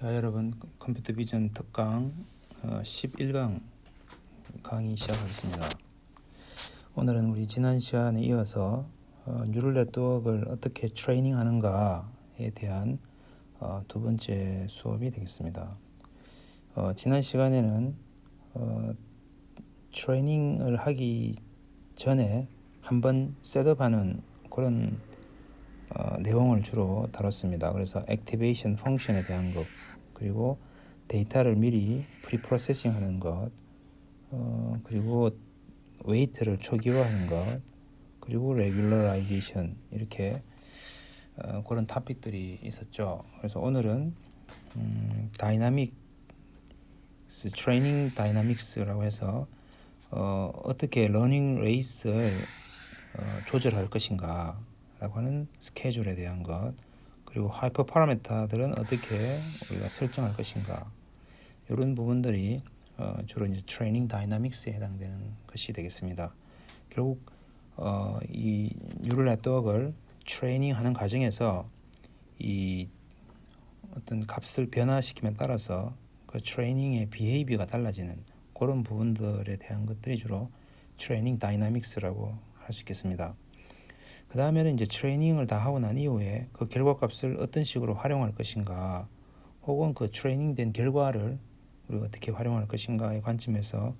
자, 여러분, 컴퓨터 비전 특강 11강 강의 시작하겠습니다. 오늘은 우리 지난 시간에 이어서 뉴럴 네트워크를 어떻게 트레이닝 하는가에 대한 두 번째 수업이 되겠습니다. 지난 시간에는 트레이닝을 하기 전에 한번 셋업하는 그런 내용을 주로 다뤘습니다. 그래서 액티베이션 펑션에 대한 것, 그리고 데이터를 미리 프리프로세싱 하는 것, 그리고 웨이트를 초기화하는 것, 그리고 레귤러라이제이션, 이렇게 그런 토픽들이 있었죠. 그래서 오늘은 다이나믹스 트레이닝 다이나믹스라고 해서 어떻게 러닝 레이스를 조절할 것인가 라고 하는 스케줄에 대한 것, 그리고 하이퍼 파라미터들은 어떻게 우리가 설정할 것인가, 이런 부분들이 주로 이제 트레이닝 다이나믹스에 해당되는 것이 되겠습니다. 결국 이 뉴럴 네트워크를 트레이닝하는 과정에서 이 어떤 값을 변화시킴에 따라서 그 트레이닝의 비헤이비어가 달라지는 그런 부분들에 대한 것들이 주로 트레이닝 다이나믹스라고 할 수 있겠습니다. 그 다음에는 이제 트레이닝을 다 하고 난 이후에 그 결과값을 어떤 식으로 활용할 것인가, 혹은 그 트레이닝된 결과를 우리가 어떻게 활용할 것인가의 관점에서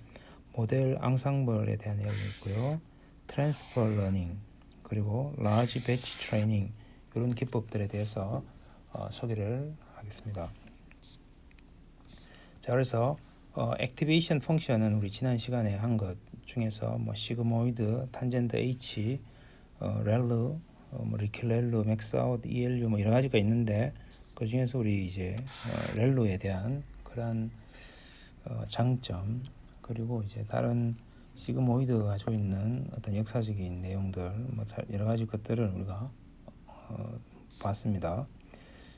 모델 앙상블에 대한 이야기가 있고요, 트랜스퍼 러닝, 그리고 라지 배치 트레이닝, 이런 기법들에 대해서 소개를 하겠습니다. 자, 그래서 액티베이션 펑션은 우리 지난 시간에 한 것 중에서 시그모이드, 탄젠트 H, 렐루, 리킬렐루, 맥스아웃, ELU 여러 가지가 있는데, 그 중에서 우리 이제 렐루에 대한 그런 장점, 그리고 이제 다른 시그모이드가 가지고 있는 어떤 역사적인 내용들, 여러 가지 것들을 우리가 봤습니다.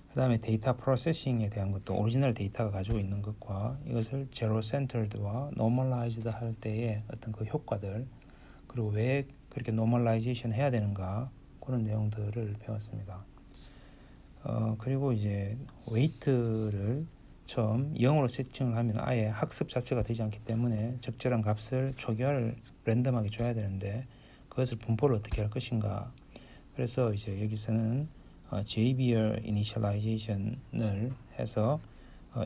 그 다음에 데이터 프로세싱에 대한 것도 오리지널 데이터가 가지고 있는 것과 이것을 제로 센터드와 노멀라이즈드 할 때의 어떤 그 효과들, 그리고 왜 그렇게 노멀라이제이션 해야 되는가, 그런 내용들을 배웠습니다. 그리고 이제 웨이트를 처음 0으로 세팅을 하면 아예 학습 자체가 되지 않기 때문에 적절한 값을 초기화를 랜덤하게 줘야 되는데, 그것을 분포를 어떻게 할 것인가. 그래서 이제 여기서는 JBR 이니셜라이제이션을 해서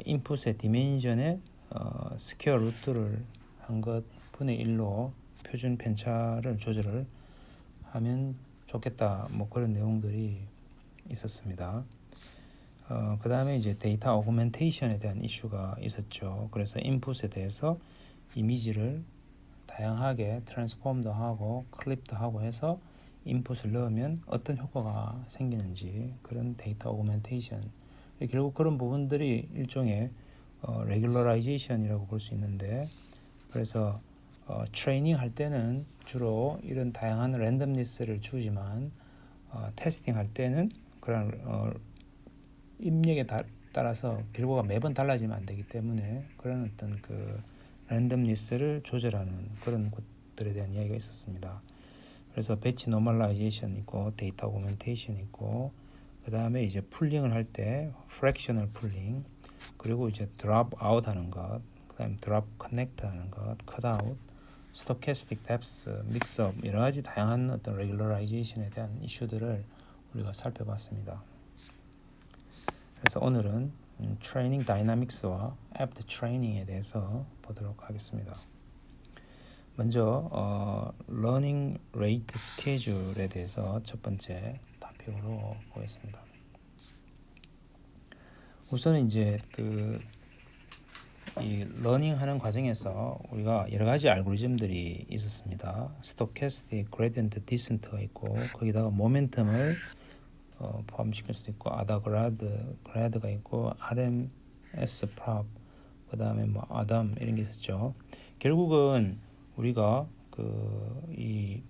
인풋의 디멘전에 스퀘어 루트를 한 것 분의 1로 표준 편차를 조절을 하면 좋겠다, 그런 내용들이 있었습니다. 그 다음에 이제 데이터 오그멘테이션에 대한 이슈가 있었죠. 그래서 인풋에 대해서 이미지를 다양하게 트랜스폼도 하고 클립도 하고 해서 인풋을 넣으면 어떤 효과가 생기는지, 그런 데이터 오그멘테이션, 결국 그런 부분들이 일종의 레귤러라이제이션이라고 볼 수 있는데, 그래서 트레이닝 할 때는 주로 이런 다양한 랜덤니스를 주지만 테스팅 할 때는 그런 입력에 따라서 결과가 매번 달라지면 안 되기 때문에 그런 어떤 그 랜덤니스를 조절하는 그런 것들에 대한 이야기가 있었습니다. 그래서 배치 노멀라이제이션 있고 데이터 오그멘테이션 있고, 그 다음에 이제 풀링을 할 때 프랙셔널 풀링, 그리고 이제 드롭 아웃 하는 것, 그 다음에 드롭 커넥트 하는 것, 컷 아웃, 스토캐스틱 뎁스, 믹스업, 여러 가지 다양한 어떤 레귤러라이제이션에 대한 이슈들을 우리가 살펴봤습니다. 그래서 오늘은 트레이닝 다이나믹스와 애프터 트레이닝에 대해서 보도록 하겠습니다. 먼저 러닝 레이트 스케줄에 대해서 첫 번째 토픽으로 보겠습니다. 우선 이제 이 러닝하는 과정에서 우리가 여러 가지 알고리즘들이 있었습니다. 스토캐스틱 그레디언트 디센트가 있고, 거기다가 모멘텀을 포함시킬 수도 있고, 그라드가 있고, RMS 프롭, 그 다음에 아담, 이런 게 있었죠. 결국은 우리가 이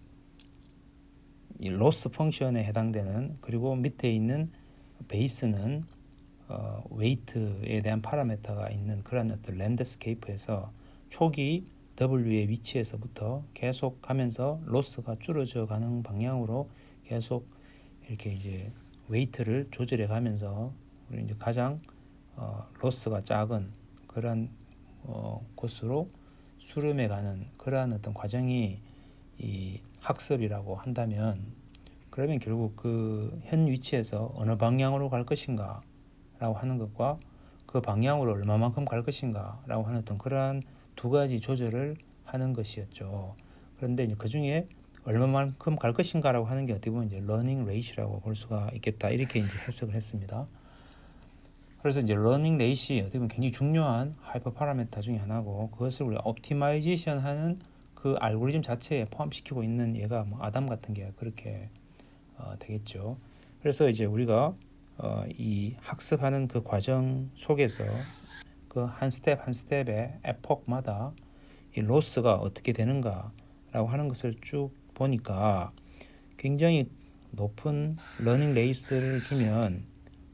로스 펑션에 해당되는, 그리고 밑에 있는 베이스는 웨이트에 대한 파라미터가 있는 그런 어떤 랜드스케이프에서 초기 W의 위치에서부터 계속 가면서 로스가 줄어져 가는 방향으로 계속 이렇게 이제 웨이트를 조절해 가면서 우리 이제 가장 로스가 작은 그러한 곳으로 수렴해 가는 그러한 어떤 과정이 이 학습이라고 한다면, 그러면 결국 그 현 위치에서 어느 방향으로 갈 것인가 라고 하는 것과 그 방향으로 얼마만큼 갈 것인가 라고 하는 어떤 그러한 두 가지 조절을 하는 것이었죠. 그런데 이제 그 중에 얼마만큼 갈 것인가라고 하는 게 어떻게 보면 이제 러닝 레이시라고 볼 수가 있겠다, 이렇게 이제 해석을 했습니다. 그래서 이제 러닝 레이시 어떻게 보면 굉장히 중요한 하이퍼 파라미터 중에 하나고, 그것을 우리가 옵티마이제이션 하는 그 알고리즘 자체에 포함시키고 있는 얘가 뭐 아담 같은 게 그렇게 되겠죠. 그래서 이제 우리가 이 학습하는 그 과정 속에서 그 한 스텝 한 스텝의 에폭마다 이 로스가 어떻게 되는가라고 하는 것을 쭉 보니까 굉장히 높은 러닝 레이스를 주면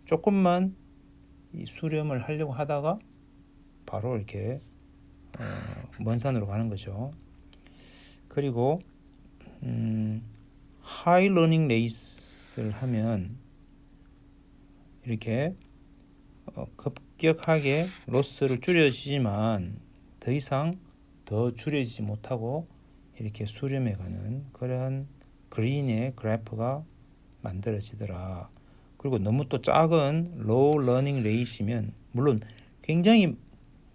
조금만 이 수렴을 하려고 하다가 바로 이렇게 먼 산으로 가는 거죠. 그리고 하이 러닝 레이스를 하면 이렇게 급격하게 로스를 줄여지지만 더 이상 더 줄여지지 못하고 이렇게 수렴해가는 그런 그린의 그래프가 만들어지더라. 그리고 너무 또 작은 로우 러닝 레이시면, 물론 굉장히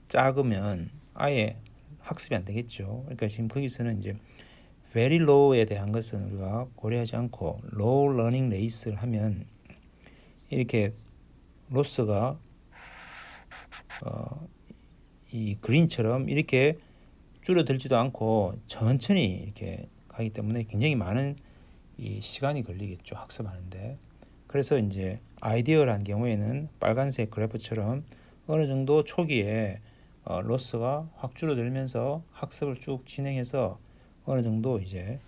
작으면 아예 학습이 안 되겠죠. 그러니까 지금 거기서는 이제 very low에 대한 것은 우리가 고려하지 않고 low learning race를 하면 이렇게 로스가 이 그린처럼 이렇게 줄어들지도 않고 천천히 이렇게 가기 때문에 굉장히 많은 이 시간이 걸리겠죠, 학습하는데. 그래서 이제 아이디어란 경우에는 빨간색 그래프처럼 어느 정도 초기에 로스가 확 줄어들면서 학습을 쭉 진행해서 어느 정도 이제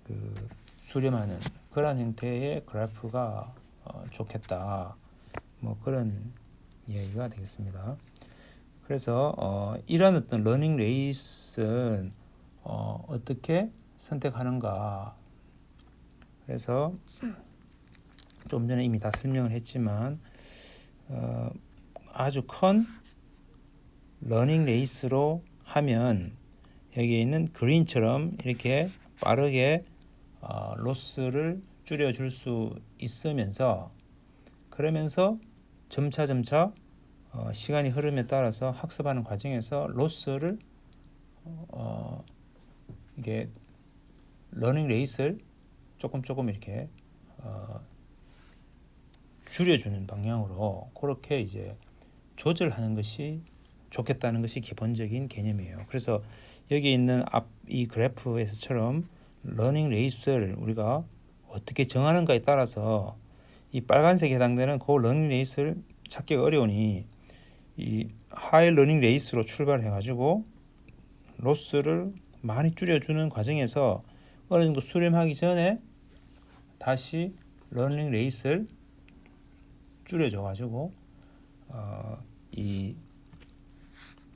그 수렴하는 그런 형태의 그래프가 좋겠다, 뭐 그런 이야기가 되겠습니다. 그래서 이런 어떤 러닝 레이스는 어떻게 선택하는가. 그래서 좀 전에 이미 다 설명을 했지만 아주 큰 러닝 레이스로 하면 여기에 있는 그린처럼 이렇게 빠르게 로스를 줄여줄 수 있으면서, 그러면서 점차 시간이 흐름에 따라서 학습하는 과정에서 로스를 이게 러닝 레이스를 조금 이렇게 줄여주는 방향으로 그렇게 이제 조절하는 것이 좋겠다는 것이 기본적인 개념이에요. 그래서 여기 있는 앞 이 그래프에서처럼 러닝 레이스를 우리가 어떻게 정하는가에 따라서 이 빨간색에 해당되는 그 러닝 레이스를 찾기가 어려우니 이 하이 러닝 레이스로 출발해 가지고 로스를 많이 줄여주는 과정에서 어느 정도 수렴하기 전에 다시 러닝 레이스를 줄여줘 가지고 이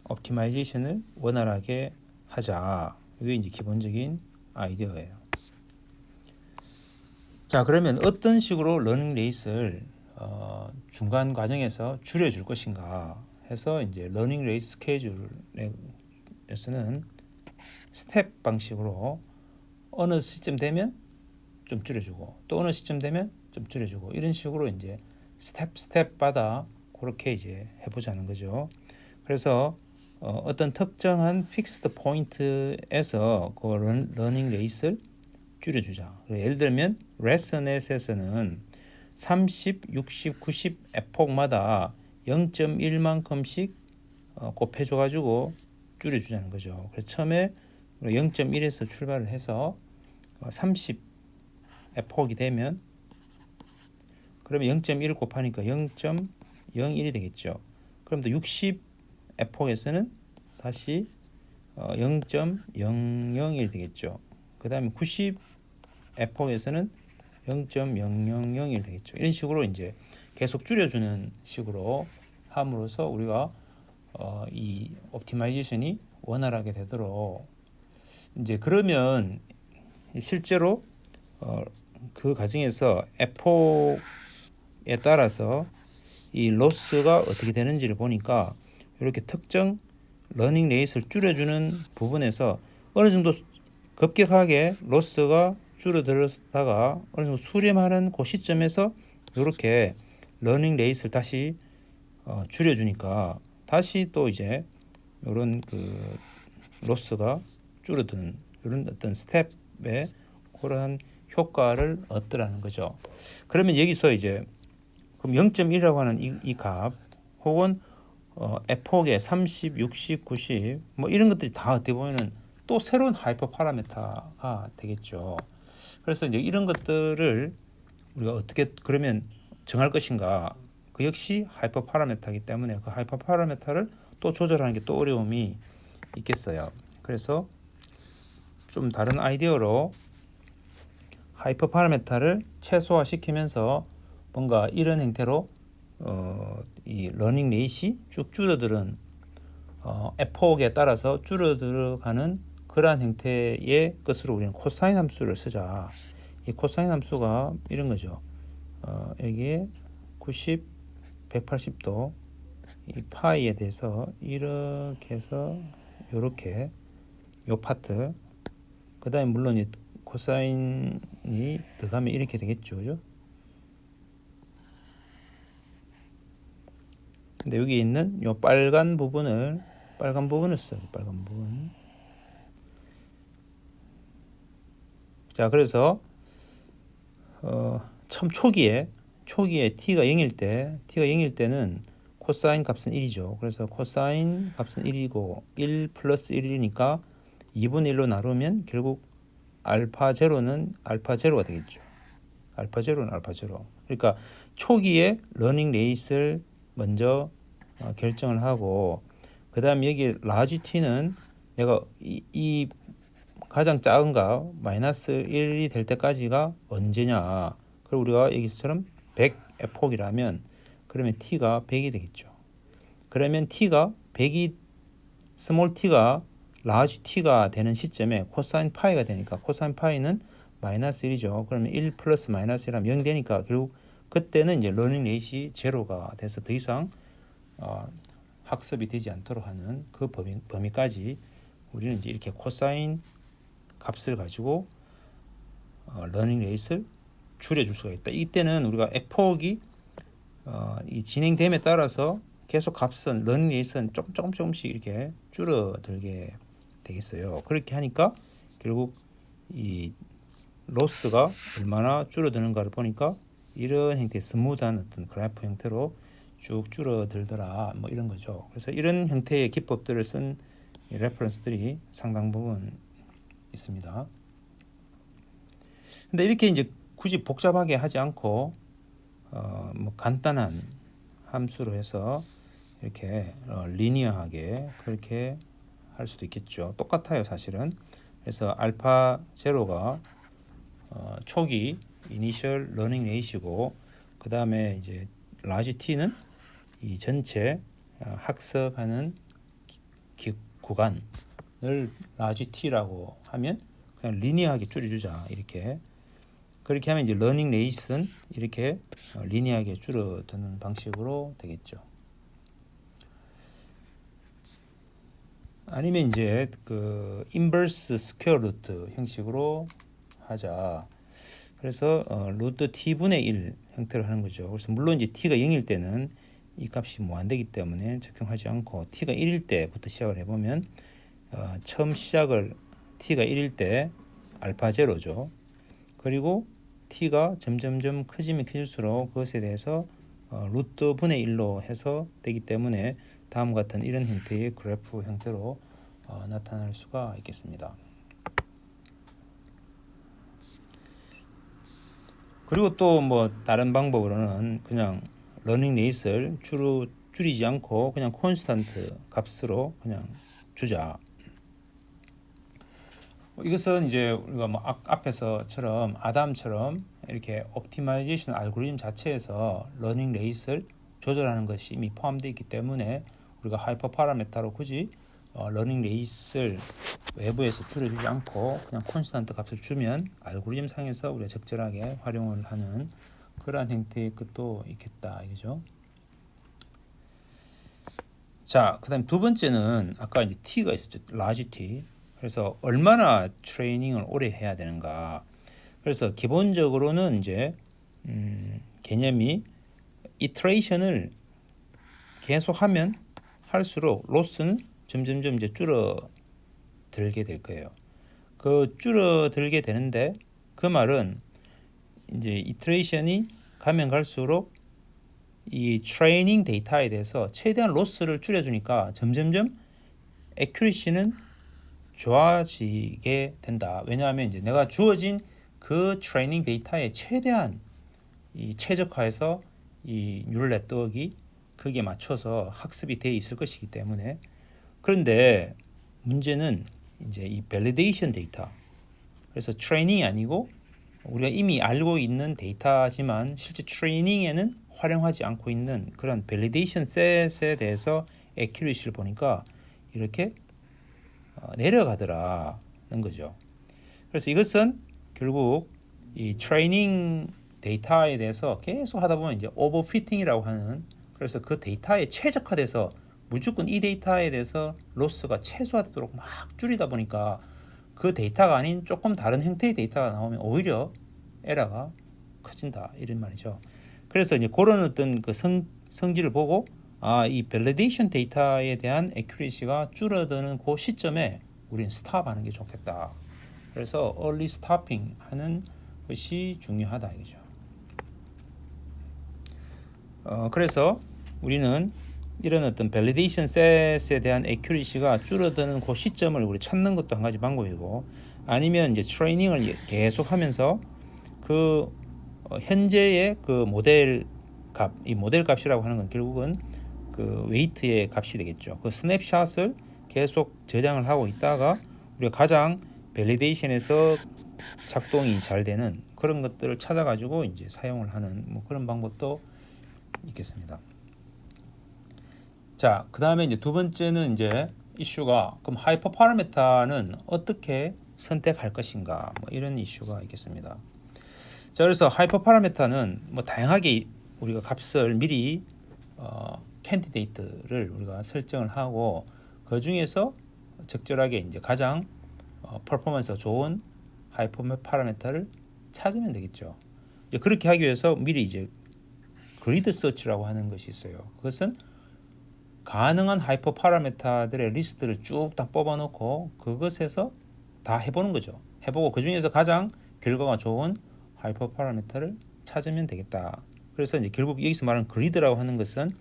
옵티마이제이션을 원활하게 하자. 이게 이제 기본적인 아이디어예요. 자, 그러면 어떤 식으로 러닝 레이스를 중간 과정에서 줄여줄 것인가 해서 이제 러닝 레이스 스케줄에서는 스텝 방식으로 어느 시점 되면 좀 줄여주고 또 어느 시점 되면 좀 줄여주고 이런 식으로 이제 스텝마다 그렇게 이제 해보자는 거죠. 그래서 어떤 특정한 픽스드 포인트에서 그 러닝 레이스를 줄여주자. 예를 들면 레슨넷에서는 30, 60, 90 에폭마다 0.1만큼씩 곱해줘가지고 줄여주자는 거죠. 그래서 처음에 0.1에서 출발을 해서 30 에폭이 되면 그러면 0.1을 곱하니까 0.01이 되겠죠. 그럼 또 60 에폭에서는 다시 0.001이 되겠죠. 그 다음에 90 에폭에서는 0.0001 되겠죠. 이런 식으로 이제 계속 줄여주는 식으로 함으로써 우리가 이 옵티마이제이션이 원활하게 되도록 이제 그러면 실제로 그 과정에서 에폭에 따라서 이 로스가 어떻게 되는지를 보니까 이렇게 특정 러닝 레이스를 줄여주는 부분에서 어느 정도 급격하게 로스가 줄어들다가 어느 정도 수렴하는 그 시점에서 이렇게 러닝 레이스를 다시 줄여주니까 다시 또 이제 이런 그 로스가 줄어드는 이런 어떤 스텝의 그러한 효과를 얻더라는 거죠. 그러면 여기서 이제 그럼 0.1이라고 하는 이 값 혹은 F폭의 30, 60, 90 뭐 이런 것들이 다 어떻게 보면은 또 새로운 하이퍼 파라미터가 되겠죠. 그래서 이제 이런 것들을 우리가 어떻게 그러면 정할 것인가? 그 역시 하이퍼 파라미터이기 때문에 그 하이퍼 파라미터를 또 조절하는 게 또 어려움이 있겠어요. 그래서 좀 다른 아이디어로 하이퍼 파라미터를 최소화시키면서 뭔가 이런 형태로 이 러닝 레이시 쭉 줄어드는 F폭에 따라서 줄어들어가는 그러한 형태의 것으로 우리는 코사인 함수를 쓰자. 이 코사인 함수가 이런 거죠. 여기에 90, 180도 이 파이에 대해서 이렇게 해서 이렇게 요 파트 그 다음에 물론 이 코사인이 들어가면 이렇게 되겠죠. 그죠? 근데 여기 있는 요 빨간 부분을 써요. 빨간 부분. 자, 그래서 처음 초기에 t가 0일 때는 코사인 값은 1이죠. 그래서 코사인 값은 1이고 1 플러스 1이니까 2분의 1로 나누면 결국 알파 제로는 알파 제로가 되겠죠. 알파 제로는 알파 제로. 그러니까 초기에 러닝 레이스를 먼저 결정을 하고 그 다음에 여기 라지 t는 내가 이 가장 작은 값 마이너스 1이 될 때까지가 언제냐. 그리고 우리가 여기서처럼 100 F폭이라면 그러면 t가 100이 되겠죠. 그러면 t가 100이 스몰 t가 라지 t가 되는 시점에 코사인 파이가 되니까 코사인 파이는 마이너스 1이죠. 그러면 1 플러스 마이너스 1하면 0 되니까 결국 그때는 이제 러닝 레이시 제로가 돼서 더 이상 학습이 되지 않도록 하는 그 범위까지 우리는 이제 이렇게 코사인 값을 가지고 러닝 레이스를 줄여줄 수가 있다. 이때는 우리가 F폭이 이 진행됨에 따라서 계속 값은 러닝 레이스는 조금씩 이렇게 줄어들게 되겠어요. 그렇게 하니까 결국 이 로스가 얼마나 줄어드는가를 보니까 이런 형태의 스무드한 어떤 그래프 형태로 쭉 줄어들더라 뭐 이런 거죠. 그래서 이런 형태의 기법들을 쓴 레퍼런스들이 상당 부분 있습니다. 근데 이렇게 이제 굳이 복잡하게 하지 않고 뭐 간단한 함수로 해서 이렇게 리니어하게 그렇게 할 수도 있겠죠. 똑같아요, 사실은. 그래서 알파 제로가 초기 이니셜 러닝 레이시고 그 다음에 이제 라지 t는 이 전체 학습하는 구간을 라지 t라고 하면 그냥 리니어하게 줄여주자 이렇게. 그렇게 하면 이제 러닝 레이스는 이렇게 리니어하게 줄어드는 방식으로 되겠죠. 아니면 이제 그 인버스 스퀘어 루트 형식으로 하자. 그래서 루트 t분의 1 형태로 하는 거죠. 그래서 물론 이제 t가 0일 때는 이 값이 무한되기 때문에 적용하지 않고 t가 1일 때부터 시작을 해보면 처음 시작을 t가 1일 때 알파 제로죠. 그리고 t가 점점점 커지면 커질수록 그것에 대해서 루트 분의 1로 해서 되기 때문에 다음과 같은 이런 형태의 그래프 형태로 나타날 수가 있겠습니다. 그리고 또 뭐 다른 방법으로는 그냥 러닝 레이스를 줄이지 않고 그냥 콘스턴트 값으로 그냥 주자. 이것은 이제 우리가 뭐 앞에서처럼 아담처럼 이렇게 옵티마이제이션 알고리즘 자체에서 러닝 레이스를 조절하는 것이 이미 포함되어 있기 때문에 우리가 하이퍼 파라미터로 굳이 러닝 레이스를 외부에서 줄여주지 않고 그냥 콘스턴트 값을 주면 알고리즘 상에서 우리가 적절하게 활용을 하는 그러한 형태의 것도 있겠다 이거죠. 자, 그다음 두 번째는 아까 이제 T가 있었죠. 라지 T. 그래서 얼마나 트레이닝을 오래 해야 되는가. 그래서 기본적으로는 이제 개념이 이터레이션을 계속하면 할수록 로스는 점점점 이제 줄어들게 될 거예요. 그 줄어들게 되는데 그 말은 이제 이터레이션이 가면 갈수록 이 트레이닝 데이터에 대해서 최대한 로스를 줄여주니까 점점점 애큐리시는 좋아지게 된다. 왜냐하면 이제 내가 주어진 그 트레이닝 데이터에 최대한 이 최적화해서 이 뉴럴 네트워크가 거기에 맞춰서 학습이 돼 있을 것이기 때문에. 그런데 문제는 이제 이 밸리데이션 데이터. 그래서 트레이닝이 아니고 우리가 이미 알고 있는 데이터지만 실제 트레이닝에는 활용하지 않고 있는 그런 밸리데이션 셋에 대해서 애큐리시를 보니까 이렇게 내려가더라는 거죠. 그래서 이것은 결국 이 트레이닝 데이터에 대해서 계속 하다 보면 이제 오버피팅이라고 하는, 그래서 그 데이터에 최적화돼서 무조건 이 데이터에 대해서 로스가 최소화되도록 막 줄이다 보니까 그 데이터가 아닌 조금 다른 형태의 데이터가 나오면 오히려 에러가 커진다 이런 말이죠. 그래서 이제 그런 어떤 그 성질을 보고 이 밸리데이션 데이터에 대한 애큐리시가 줄어드는 그 시점에 우리는 스탑하는 게 좋겠다. 그래서 early stopping 하는 것이 중요하다 이거죠. 그래서 우리는 이런 어떤 밸리데이션 셋에 대한 애큐리시가 줄어드는 그 시점을 우리 찾는 것도 한 가지 방법이고, 아니면 이제 트레이닝을 계속하면서 그 현재의 그 모델 값, 이 모델 값이라고 하는 건 결국은 그 웨이트의 값이 되겠죠. 그 스냅샷을 계속 저장을 하고 있다가 우리가 가장 밸리데이션에서 작동이 잘 되는 그런 것들을 찾아가지고 이제 사용을 하는 뭐 그런 방법도 있겠습니다. 자, 그 다음에 이제 두 번째는 이제 이슈가 그럼 하이퍼 파라미터는 어떻게 선택할 것인가, 뭐 이런 이슈가 있겠습니다. 자, 그래서 하이퍼 파라미터는 뭐 다양하게 우리가 값을 미리 캔디데이트를 우리가 설정을 하고 그 중에서 적절하게 이제 가장 퍼포먼스가 좋은 하이퍼 파라미터를 찾으면 되겠죠. 이제 그렇게 하기 위해서 미리 이제 그리드 서치라고 하는 것이 있어요. 그것은 가능한 하이퍼 파라미터들의 리스트를 쭉 다 뽑아놓고 그것에서 다 해보는 거죠. 해보고 그 중에서 가장 결과가 좋은 하이퍼 파라미터를 찾으면 되겠다. 그래서 이제 결국 여기서 말하는 그리드라고 하는 것은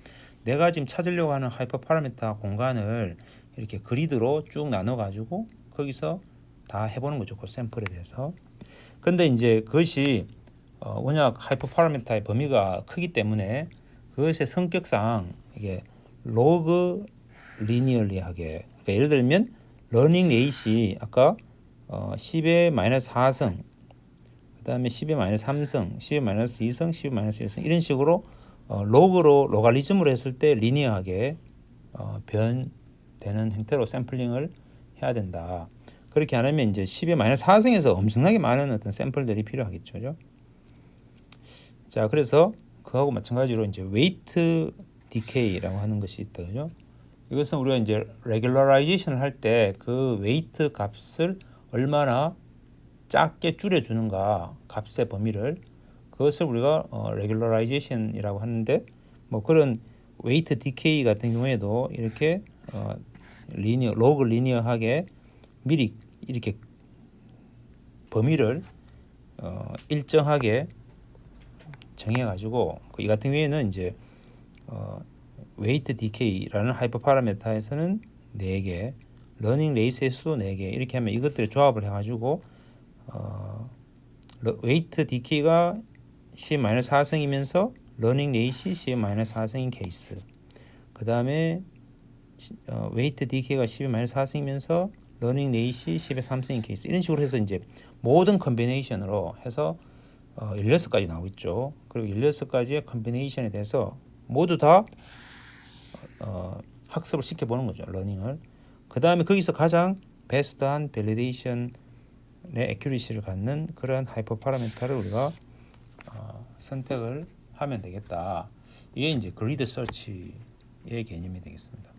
내가 지금 찾으려고 하는 하이퍼 파라미터 공간을 이렇게 그리드로 쭉 나눠가지고 거기서 다 해보는 거죠. 그 샘플에 대해서. 근데 이제 그것이 워낙 하이퍼 파라미터의 범위가 크기 때문에 그것의 성격상 이게 로그 리니얼리하게, 그러니까 예를 들면 러닝 레이시 아까 10의 마이너스 4성, 그 다음에 10의 마이너스 3성, 10의 마이너스 2성, 10의 마이너스 1성 이런 식으로 로그로 로가리즘으로 했을 때 리니어하게 변되는 형태로 샘플링을 해야 된다. 그렇게 안 하면 이제 10의 마이너스 4성에서 엄청나게 많은 어떤 샘플들이 필요하겠죠. 자, 그래서 그하고 마찬가지로 이제 웨이트 디케이라고 하는 것이 있거든요. 이것은 우리가 이제 레귤러라이제이션을 할 때 그 웨이트 값을 얼마나 작게 줄여주는가, 값의 범위를, 그것을 우리가 레귤러라이제이션이라고 하는데, 뭐 그런 웨이트 디케이 같은 경우에도 이렇게 로그 리니어하게 미리 이렇게 범위를 일정하게 정해가지고 이 같은 경우에는 이제 웨이트 디케이라는 하이퍼 파라미터에서는 4개, 러닝 레이스에서도 4개 이렇게 하면 이것들을 조합을 해가지고 웨이트 디케이가 10-4성이면서 러닝 레이시 10-4성인 케이스, 그 다음에 웨이트 디케이가 10-4성이면서 러닝 레이시 10의 3성인 케이스, 이런 식으로 해서 이제 모든 컨비네이션으로 해서 16가지 나오겠죠. 그리고 16가지의 컨비네이션에 대해서 모두 다 학습을 시켜보는 거죠. 러닝을. 그 다음에 거기서 가장 베스트한 밸리데이션의 애큐리시를 갖는 그런 하이퍼 파라미터를 우리가 선택을 하면 되겠다. 이게 이제 그리드 서치의 개념이 되겠습니다.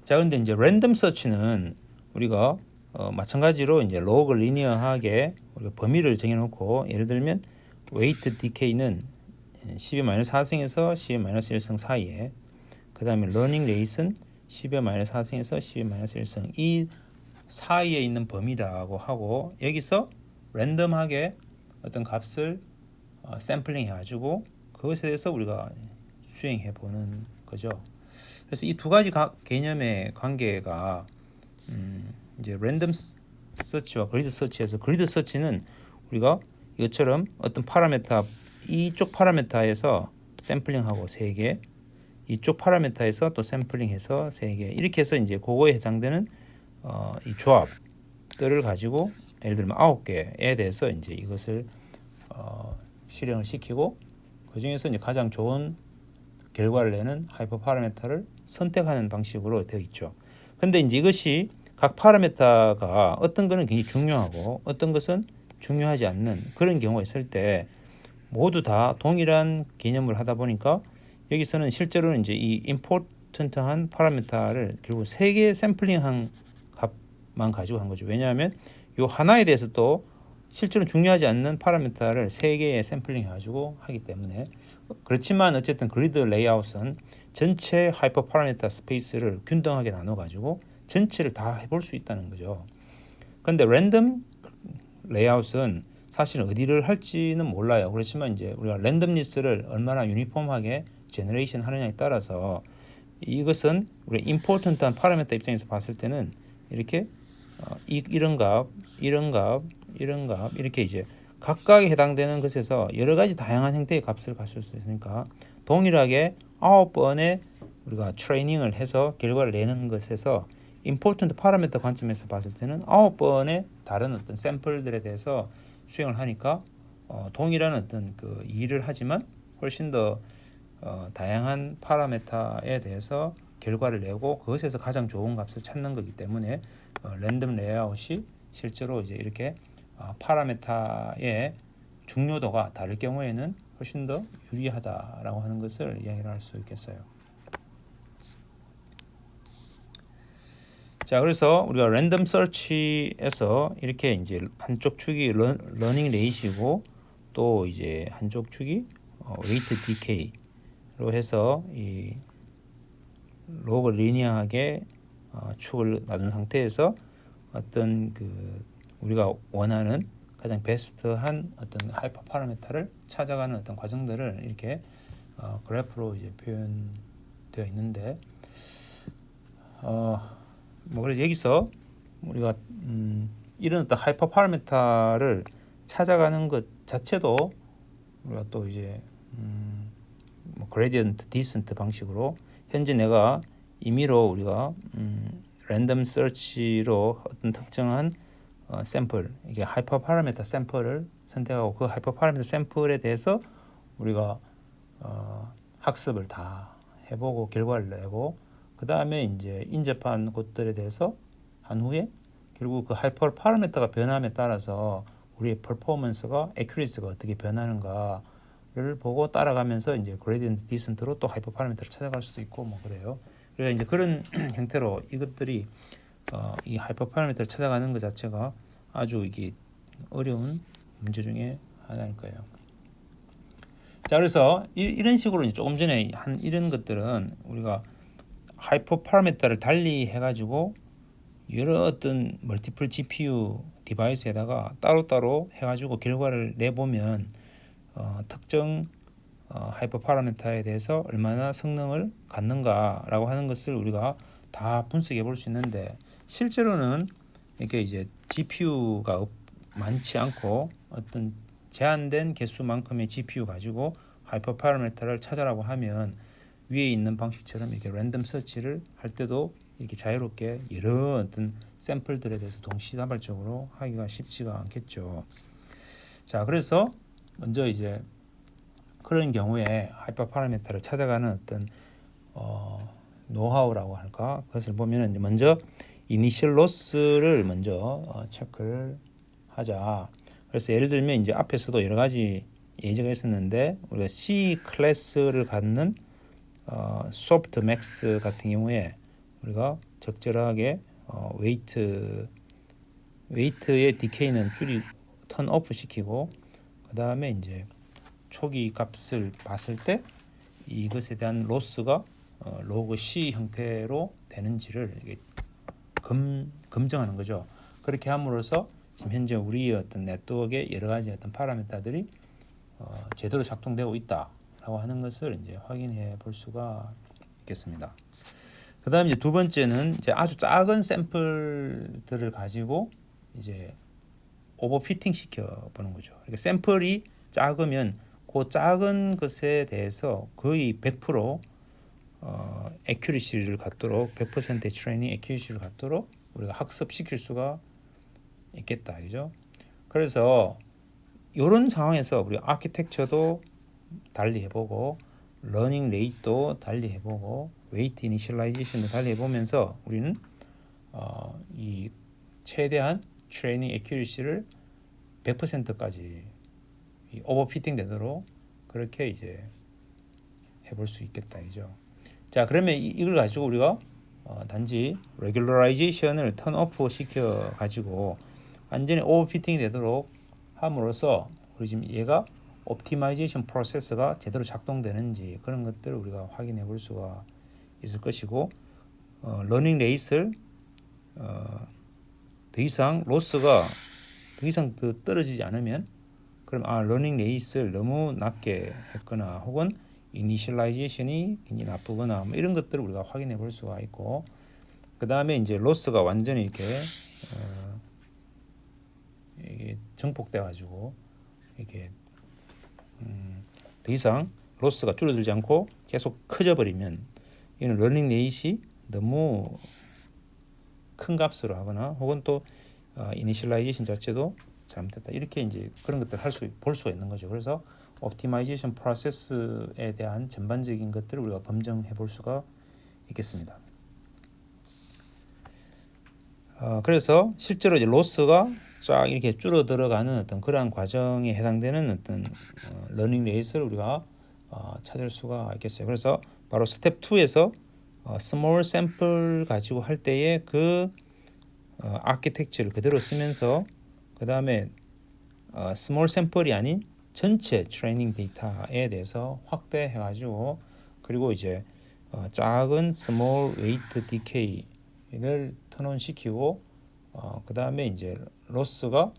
자, 근데 이제 랜덤 서치는 우리가 마찬가지로 이제 로그 리니어하게 우리가 범위를 정해놓고, 예를 들면 웨이트 디케이는 10-4승에서 10-1승 사이에, 그 다음에 러닝 레이스는 10-4승에서 10-1승 이 사이에 있는 범위라고 하고, 여기서 랜덤하게 어떤 값을 샘플링 해가지고 그것에 대해서 우리가 수행해 보는 거죠. 그래서 이 두 가지 개념의 관계가 이제 랜덤 서치와 그리드 서치에서, 그리드 서치는 우리가 이것처럼 어떤 파라미터, 이쪽 파라미터에서 샘플링하고 3개, 이쪽 파라미터에서 또 샘플링해서 3개, 이렇게 해서 이제 그거에 해당되는 이 조합들을 가지고 예를 들면 9개에 대해서 이제 이것을 실행을 시키고, 그 중에서 이제 가장 좋은 결과를 내는 하이퍼 파라미터를 선택하는 방식으로 되어 있죠. 근데 이제 이것이 각 파라미터가 어떤 것은 굉장히 중요하고 어떤 것은 중요하지 않는 그런 경우가 있을 때 모두 다 동일한 개념을 하다 보니까, 여기서는 실제로는 이제 이 임포턴트한 파라미터를 결국 3개 샘플링한 값만 가지고 한 거죠. 왜냐하면 이 하나에 대해서 또 실제로 중요하지 않는 파라미터를 3개의 샘플링 해가지고 하기 때문에. 그렇지만 어쨌든 그리드 레이아웃은 전체 하이퍼 파라미터 스페이스를 균등하게 나눠가지고 전체를 다 해볼 수 있다는 거죠. 그런데 랜덤 레이아웃은 사실 어디를 할지는 몰라요. 그렇지만 이제 우리가 랜덤리스를 얼마나 유니폼하게 제너레이션 하느냐에 따라서 이것은 우리 임포턴트한 파라미터 입장에서 봤을 때는 이렇게 이런 값, 이런 값, 이런 값, 이렇게 이제 각각에 해당되는 것에서 여러 가지 다양한 형태의 값을 가질 수 있으니까, 동일하게 9번의 우리가 트레이닝을 해서 결과를 내는 것에서 임포턴트 파라미터 관점에서 봤을 때는 9번의 다른 어떤 샘플들에 대해서 수행을 하니까 동일한 어떤 그 일을 하지만 훨씬 더 다양한 파라미터에 대해서 결과를 내고 그것에서 가장 좋은 값을 찾는 거기 때문에 랜덤 레이아웃이 실제로 이제 이렇게 파라미터의 중요도가 다를 경우에는 훨씬 더 유리하다라고 하는 것을 이야기를 할 수 있겠어요. 자, 그래서 우리가 랜덤 서치에서 이렇게 이제 한쪽 축이 러닝 레이시고 또 이제 한쪽 축이 웨이트 디케이로 해서 이 로그 리니어하게 축을 놔둔 상태에서 어떤 그 우리가 원하는 가장 베스트한 어떤 하이퍼 파라미터를 찾아가는 어떤 과정들을 이렇게 그래프로 이제 표현되어 있는데, 뭐 그래서 여기서 우리가 이런 어떤 하이퍼 파라미터를 찾아가는 것 자체도 우리가 또 이제 뭐 그레디언트 디센트 방식으로 현재 내가 임의로 우리가 랜덤 서치로 어떤 특정한 샘플, 이게 하이퍼 파라미터 샘플을 선택하고 그 하이퍼 파라미터 샘플에 대해서 우리가 학습을 다 해보고 결과를 내고, 그 다음에 이제 인접한 곳들에 대해서 한 후에 결국 그 하이퍼 파라미터가 변함에 따라서 우리의 퍼포먼스가 에큐리시가 어떻게 변하는가를 보고 따라가면서 이제 그레디언트 디센트로 또 하이퍼 파라미터를 찾아갈 수도 있고 뭐 그래요. 그래서 이제 그런 형태로 이것들이 이 하이퍼 파라미터를 찾아가는 것 자체가 아주 이게 어려운 문제 중에 하나일 거예요. 자, 그래서 이런 식으로 이제 조금 전에 한 이런 것들은 우리가 하이퍼 파라미터를 달리 해가지고 여러 어떤 멀티플 GPU 디바이스에다가 따로따로 해가지고 결과를 내보면 특정 하이퍼 파라미터에 대해서 얼마나 성능을 갖는가라고 하는 것을 우리가 다 분석해 볼 수 있는데, 실제로는 이렇게 이제 GPU가 많지 않고 어떤 제한된 개수만큼의 GPU 가지고 하이퍼 파라미터를 찾아라고 하면 위에 있는 방식처럼 이렇게 랜덤 서치를 할 때도 이렇게 자유롭게 여러 어떤 샘플들에 대해서 동시다발적으로 하기가 쉽지가 않겠죠. 자, 그래서 먼저 이제 그런 경우에 하이퍼 파라미터를 찾아가는 어떤 노하우라고 할까, 그것을 보면은 먼저 이니셜 로스를 먼저 체크를 하자. 그래서 예를 들면 이제 앞에서도 여러 가지 예제가 있었는데, 우리가 C 클래스를 갖는 소프트 맥스 같은 경우에 우리가 적절하게 웨이트의 디케이는 턴 오프 시키고, 그 다음에 이제 초기 값을 봤을 때 이것에 대한 로스가 로그 C 형태로 되는지를 이게 검증하는 거죠. 그렇게 함으로써 지금 현재 우리의 어떤 네트워크의 여러 가지 어떤 파라미터들이 제대로 작동되고 있다라고 하는 것을 이제 확인해 볼 수가 있겠습니다. 그다음에 이제 두 번째는 이제 아주 작은 샘플들을 가지고 이제 오버피팅 시켜 보는 거죠. 그러니까 샘플이 작으면 그 작은 것에 대해서 거의 100% 애큐리시를 갖도록 100%의 트레이닝 애큐리시를 갖도록 우리가 학습시킬 수가 있겠다, 그죠? 그래서 이런 상황에서 우리 아키텍처도 달리 해보고 러닝 레이트도 달리 해보고 웨이트 이니셜라이제이션도 달리 해보면서 우리는 이 최대한 트레이닝 애큐리시를 100%까지 오버피팅 되도록 그렇게 이제 해볼 수 있겠다, 이죠. 자, 그러면 이걸 가지고 우리가 단지 레귤러라이제이션을 턴 오프 시켜 가지고 완전히 오버피팅이 되도록 함으로써 우리 지금 얘가 옵티마이제이션 프로세스가 제대로 작동되는지 그런 것들을 우리가 확인해 볼 수가 있을 것이고, 러닝 레이스를 더 이상 로스가 더 이상 더 떨어지지 않으면 그럼 러닝 레이스를 너무 낮게 했거나 혹은 이니셜라이제이션이 굉장히 나쁘거나 뭐 이런 것들을 우리가 확인해 볼 수가 있고, 그 다음에 이제 로스가 완전히 이렇게 이게 증폭돼 가지고 이게 더 이상 로스가 줄어들지 않고 계속 커져 버리면 이는 러닝 레이트이 너무 큰 값으로 하거나 혹은 또 이니셜라이제이션 자체도 잘못됐다, 이렇게 이제 그런 것들 볼 수가 있는 거죠. 그래서 옵티마이제이션 프로세스에 대한 전반적인 것들을 우리가 검증해 볼 수가 있겠습니다. 그래서 실제로 이제 로스가 쫙 이렇게 줄어들어가는 어떤 그러한 과정에 해당되는 어떤 러닝 레이스를 우리가 찾을 수가 있겠어요. 그래서 바로 스텝 2에서 스몰 샘플 가지고 할 때에 그 아키텍처를 그대로 쓰면서 그 다음에 스몰 샘플이 아닌 전체 트레이닝 데이터에 대해서 확대해 가지고 그리고 이제 작은 스몰 웨이트 디케이를 턴온 시키고 그 다음에 이제 로스가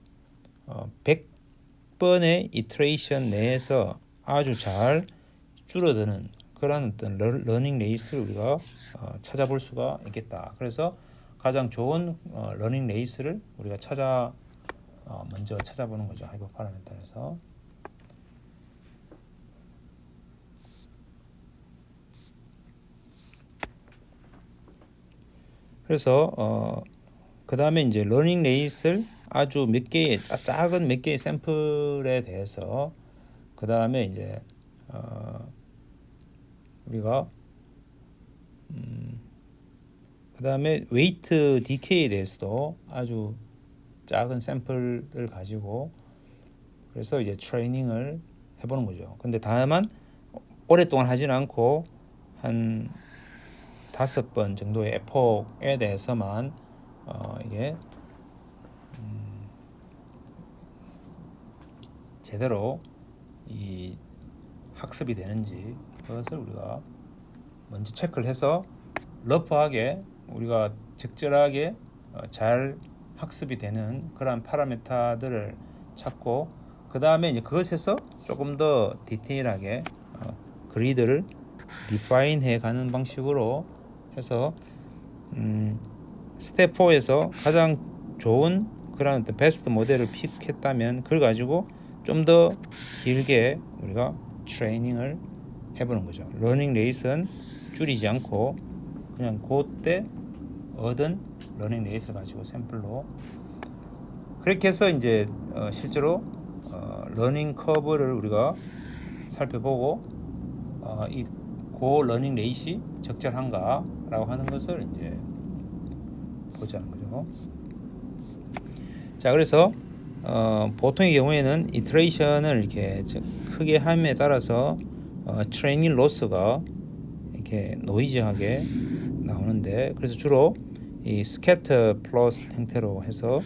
100번의 이터레이션 내에서 아주 잘 줄어드는 그런 어떤 러닝 레이스를 우리가 찾아볼 수가 있겠다. 그래서 가장 좋은 러닝 레이스를 우리가 먼저 찾아보는 거죠. 하이퍼 파라미터에서. 그래서 그 다음에 이제 러닝 레이스를 아주 작은 몇 개의 샘플에 대해서 그 다음에 이제 우리가 그 다음에 웨이트 디케이에 대해서도 아주 작은 샘플을 가지고 그래서 이제 트레이닝을 해보는 거죠. 근데 다만 오랫동안 하지는 않고 한 5번 정도의 에폭에 대해서만 이게 제대로 이 학습이 되는지 그것을 우리가 먼저 체크를 해서 러프하게 우리가 적절하게 잘 학습이 되는 그러한 파라미터들을 찾고 그 다음에 이제 그것에서 조금 더 디테일하게 그리드를 디파인 해 가는 방식으로 해서 스텝 4에서 가장 좋은 그런 베스트 모델을 픽했다면 그걸 가지고 좀 더 길게 우리가 트레이닝을 해보는 거죠. 러닝 레이스는 줄이지 않고 그냥 그때 얻은 러닝 레이스 가지고 샘플로 그렇게 해서 이제 실제로 러닝 커브를 우리가 살펴보고 그 러닝 레이시 적절한가라고 하는 것을 이제 보자는 거죠. 자, 그래서 보통의 경우에는 이터레이션을 이렇게 크게 함에 따라서 트레이닝 로스가 이렇게 노이즈하게 나오는데 그래서 주로 이 scatter plot 형태로 해서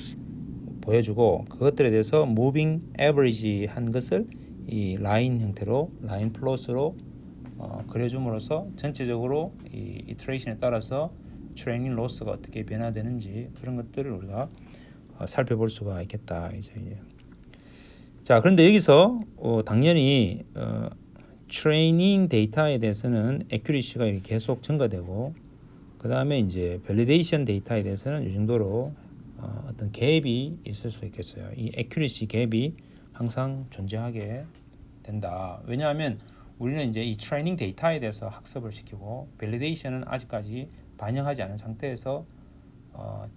보여주고 그것들에 대해서 moving average 한 것을 이 라인 형태로 라인 플롯으로 그려줌으로써 전체적으로 이 이터레이션에 따라서 트레이닝 로스가 어떻게 변화되는지 그런 것들을 우리가 살펴볼 수가 있겠다. 이제 자 그런데 여기서 당연히 트레이닝 데이터에 대해서는 액큐리시가 계속 증가되고 그 다음에 이제 밸리데이션 데이터에 대해서는 이 정도로 어떤 갭이 있을 수 있겠어요. 이 액큐리시 갭이 항상 존재하게 된다. 왜냐하면 우리는 이제 이 트레이닝 데이터에 대해서 학습을 시키고 밸리데이션은 아직까지 반영하지 않은 상태에서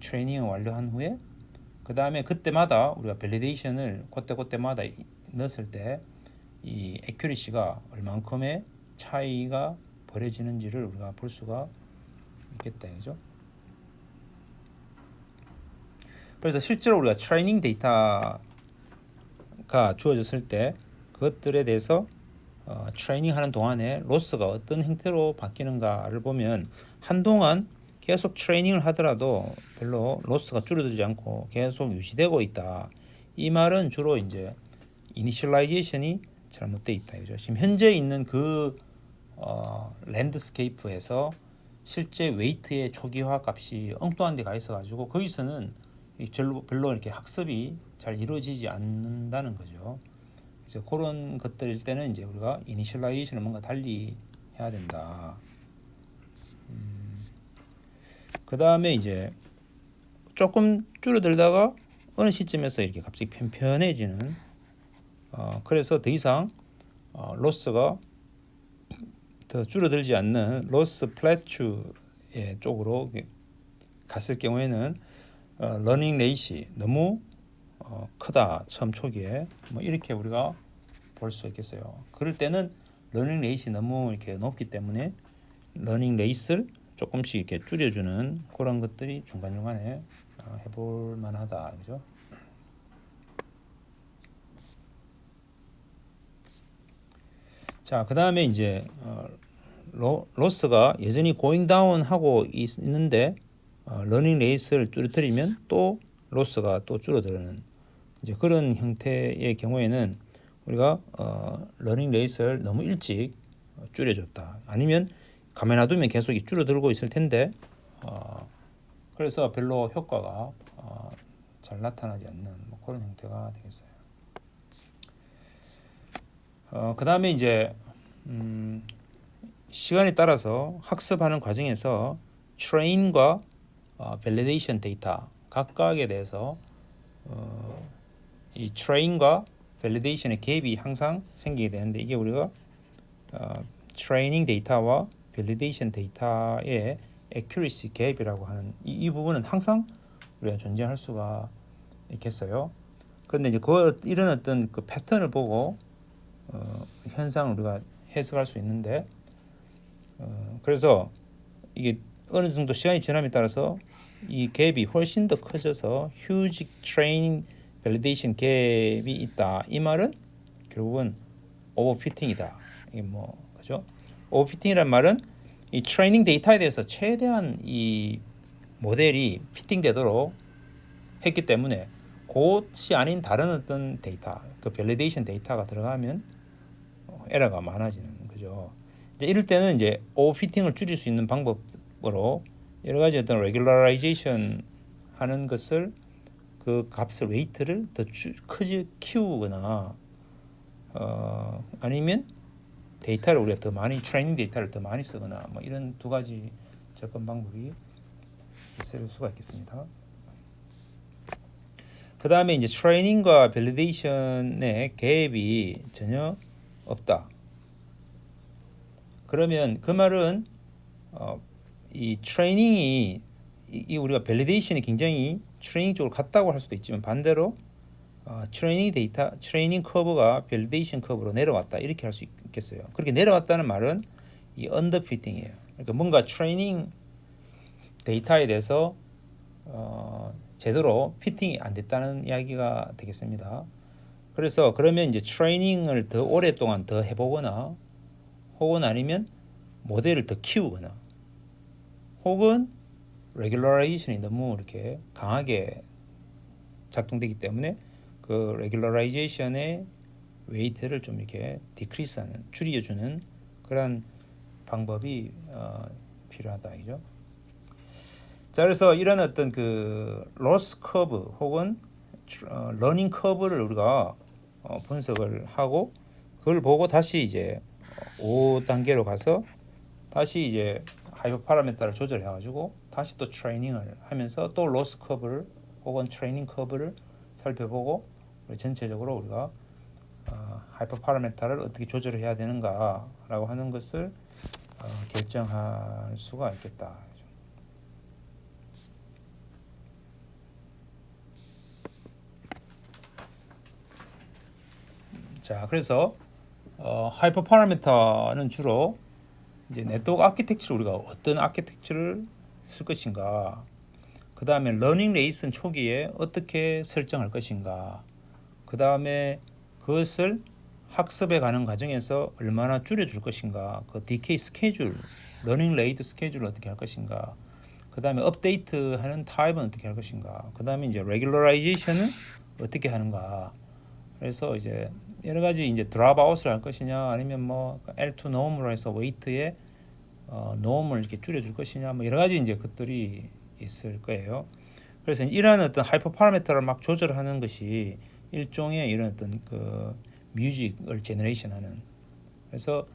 트레이닝을 완료한 후에 그 다음에 그때마다 우리가 밸리데이션을 그때마다 넣었을 때 이 액큐리시가 얼만큼의 차이가 벌어지는지를 우리가 볼 수가 있겠다, 그죠? 그래서 실제로 우리가 트레이닝 데이터가 주어졌을 때 그것들에 대해서 트레이닝하는 동안에 로스가 어떤 형태로 바뀌는가를 보면 한동안 계속 트레이닝을 하더라도 별로 로스가 줄어들지 않고 계속 유지되고 있다. 이 말은 주로 이제 이니셜라이제이션이 잘못되어 있다. 그죠? 지금 현재 있는 그 랜드스케이프에서 실제 웨이트의 초기화 값이 엉뚱한 데 가 있어가지고 거기서는 별로 이렇게 학습이 잘 이루어지지 않는다는 거죠. 그래서 그런 것들일 때는 이제 우리가 이니셜라이제이션을 뭔가 달리 해야 된다. 그 다음에 이제 조금 줄어들다가 어느 시점에서 이렇게 갑자기 편편해지는 그래서 더 이상 로스가 더 줄어들지 않는 로스 플래튜의 쪽으로 갔을 경우에는 러닝 레이시 너무 크다 처음 초기에 뭐 이렇게 우리가 볼 수 있겠어요. 그럴 때는 러닝 레이시 너무 이렇게 높기 때문에 러닝 레이스를 조금씩 이렇게 줄여주는 그런 것들이 중간중간에 해볼 만하다, 그죠? 자, 그 다음에 이제 로스가 여전히 고잉 다운 하고 있는데 러닝 레이스를 줄여드리면 또 로스가 또 줄어드는 이제 그런 형태의 경우에는 우리가 러닝 레이스를 너무 일찍 줄여줬다. 아니면 가만히 놔두면 계속 줄어들고 있을 텐데 그래서 별로 효과가 잘 나타나지 않는 뭐 그런 형태가 되겠어요. 그 다음에 이제 시간에 따라서 학습하는 과정에서 트레인과 밸리데이션 데이터 각각에 대해서 이 트레인과 밸리데이션의 갭이 항상 생기게 되는데 이게 우리가 트레이닝 데이터와 밸리데이션 데이터의 액큐리시 갭이라고 하는 이 부분은 항상 우리가 존재할 수가 있겠어요. 그런데 이제 이런 어떤 그 패턴을 보고 현상을 우리가 해석할 수 있는데 그래서 이게 어느 정도 시간이 지남에 따라서 이 갭이 훨씬 더 커져서 휴지 트레이닝 밸리데이션 갭이 있다. 이 말은 결국은 오버피팅이다. 이게 뭐 그죠? 오버피팅이란 말은 이 트레이닝 데이터에 대해서 최대한 이 모델이 피팅되도록 했기 때문에 그것이 아닌 다른 어떤 데이터, 그 밸리데이션 데이터가 들어가면 에러가 많아지는 거죠. 이제 이럴 때는 이제 오버피팅을 줄일 수 있는 방법으로 여러 가지 어떤 레귤러라이제이션 하는 것을 그 값을 웨이트를 더 키우거나 아니면 데이터를 우리가 더 많이 트레이닝 데이터를 더 많이 쓰거나 뭐 이런 두 가지 접근 방법이 있을 수가 있겠습니다. 그 다음에 이제 트레이닝과 밸리데이션의 갭이 전혀 없다. 그러면 그 말은 이 트레이닝이 이 우리가 밸리데이션이 굉장히 트레이닝 쪽으로 갔다고 할 수도 있지만 반대로 트레이닝 커브가 밸리데이션 커브로 내려왔다 이렇게 할 수 있겠어요. 그렇게 내려왔다는 말은 이 언더피팅이에요. 그러니까 뭔가 트레이닝 데이터에 대해서 제대로 피팅이 안 됐다는 이야기가 되겠습니다. 그래서 그러면 이제 트레이닝을 더 오랫동안 더 해보거나 혹은 아니면 모델을 더 키우거나 혹은 regularization 너무 이렇게 강하게 작동되기 때문에 그 regularization의 웨이트를 좀 이렇게 디크리스하는 줄여주는 그런 방법이 필요하다 이죠. 자, 그래서 이런 어떤 그 로스 커브 혹은 러닝 커브를 우리가 분석을 하고 그걸 보고 다시 이제 5단계로 가서 다시 이제 하이퍼 파라미터를 조절해 가지고 다시 또 트레이닝을 하면서 또 로스 커브를 혹은 트레이닝 커브를 살펴보고 전체적으로 우리가 하이퍼 파라미터를 어떻게 조절해야 되는가라고 하는 것을 결정할 수가 있겠다. 자, 그래서 하이퍼 파라미터는 주로 이제 네트워크 아키텍처를 우리가 어떤 아키텍처를 쓸 것인가, 그 다음에 러닝 레이슨 초기에 어떻게 설정할 것인가, 그 다음에 그것을 학습해 가는 과정에서 얼마나 줄여줄 것인가, 그 DK 스케줄, 러닝 레이트 스케줄을 어떻게 할 것인가, 그 다음에 업데이트하는 타입은 어떻게 할 것인가, 그 다음에 이제 레귤러라이제이션은 어떻게 하는가. 그래서 이제 여러 가지 이제 드랍아웃을 할 것이냐, 아니면 뭐 L2 노음으로 해서 웨이트에 노음을 이렇게 줄여줄 것이냐, 뭐 여러 가지 이제 것들이 있을 거예요. 그래서 이러한 어떤 하이퍼 파라미터를 막 조절하는 것이 일종의 이런 어떤 그 뮤직을 제너레이션하는, 그래서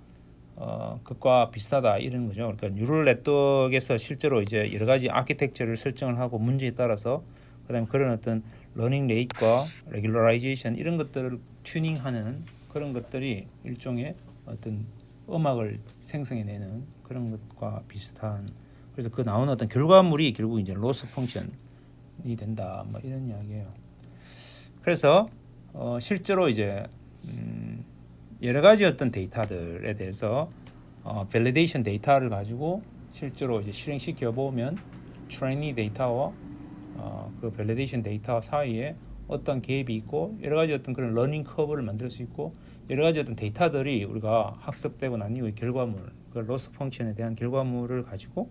그것과 비슷하다 이런 거죠. 그러니까 뉴럴 네트워크에서 실제로 이제 여러 가지 아키텍처를 설정을 하고 문제에 따라서 그다음에 그런 어떤 러닝 레이트과 레귤러라이제이션 이런 것들을 튜닝하는 그런 것들이 일종의 어떤 음악을 생성해내는 그런 것과 비슷한, 그래서 그 나오는 어떤 결과물이 결국 이제 로스 펑션이 된다, 뭐 이런 이야기예요. 그래서 실제로 이제 여러 가지 어떤 데이터들에 대해서 밸리데이션 데이터를 가지고 실제로 이제 실행시켜 보면 트레이닝 데이터와 그 밸리데이션 데이터 사이에 어떤 갭이 있고 여러 가지 어떤 그런 러닝 커브를 만들 수 있고 여러 가지 어떤 데이터들이 우리가 학습되고 난 이후의 결과물, 그 로스 펑션에 대한 결과물을 가지고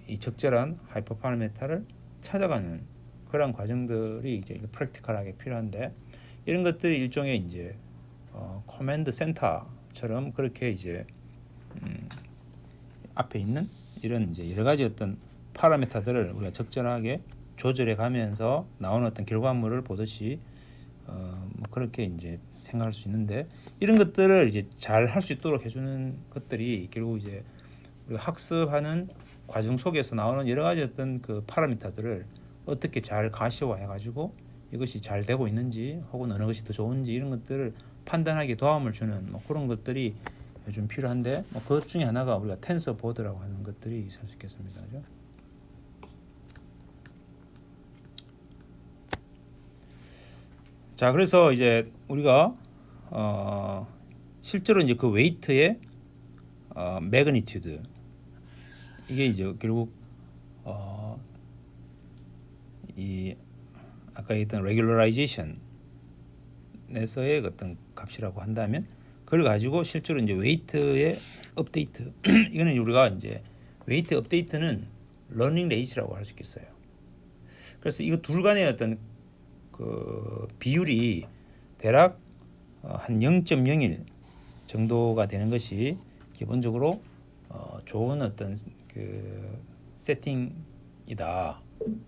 이 적절한 하이퍼 파라미터를 찾아가는 그런 과정들이 이제 프랙티컬하게 필요한데, 이런 것들이 일종의 이제 커맨드 센터처럼 그렇게 이제 앞에 있는 이런 이제 여러 가지 어떤 파라미터들을 우리가 적절하게 조절해 가면서 나오는 어떤 결과물을 보듯이 뭐 그렇게 이제 생각할 수 있는데, 이런 것들을 이제 잘 할 수 있도록 해주는 것들이 결국 이제 우리가 학습하는 과정 속에서 나오는 여러 가지 어떤 그 파라미터들을 어떻게 잘 가시화해 가지고 이것이 잘 되고 있는지 혹은 어느 것이 더 좋은지 이런 것들을 판단하기 도움을 주는 뭐 그런 것들이 좀 필요한데, 뭐 그것 중에 하나가 우리가 텐서 보드라고 하는 것들이 있을 수 있겠습니다. 그죠? 자, 그래서 이제 우리가 실제로 이제 그 웨이트의 매그니튜드, 이게 이제 결국 이 아까 했던 레귤러라이제이션에서의 어떤 값이라고 한다면, 그걸 가지고 실제로 이제 웨이트의 업데이트 이거는 우리가 이제 웨이트 업데이트는 러닝 레이트라고 할 수 있겠어요. 그래서 이거 둘 간의 어떤 그 비율이 대략 한 0.01 정도가 되는 것이 기본적으로 좋은 어떤 그 세팅이다,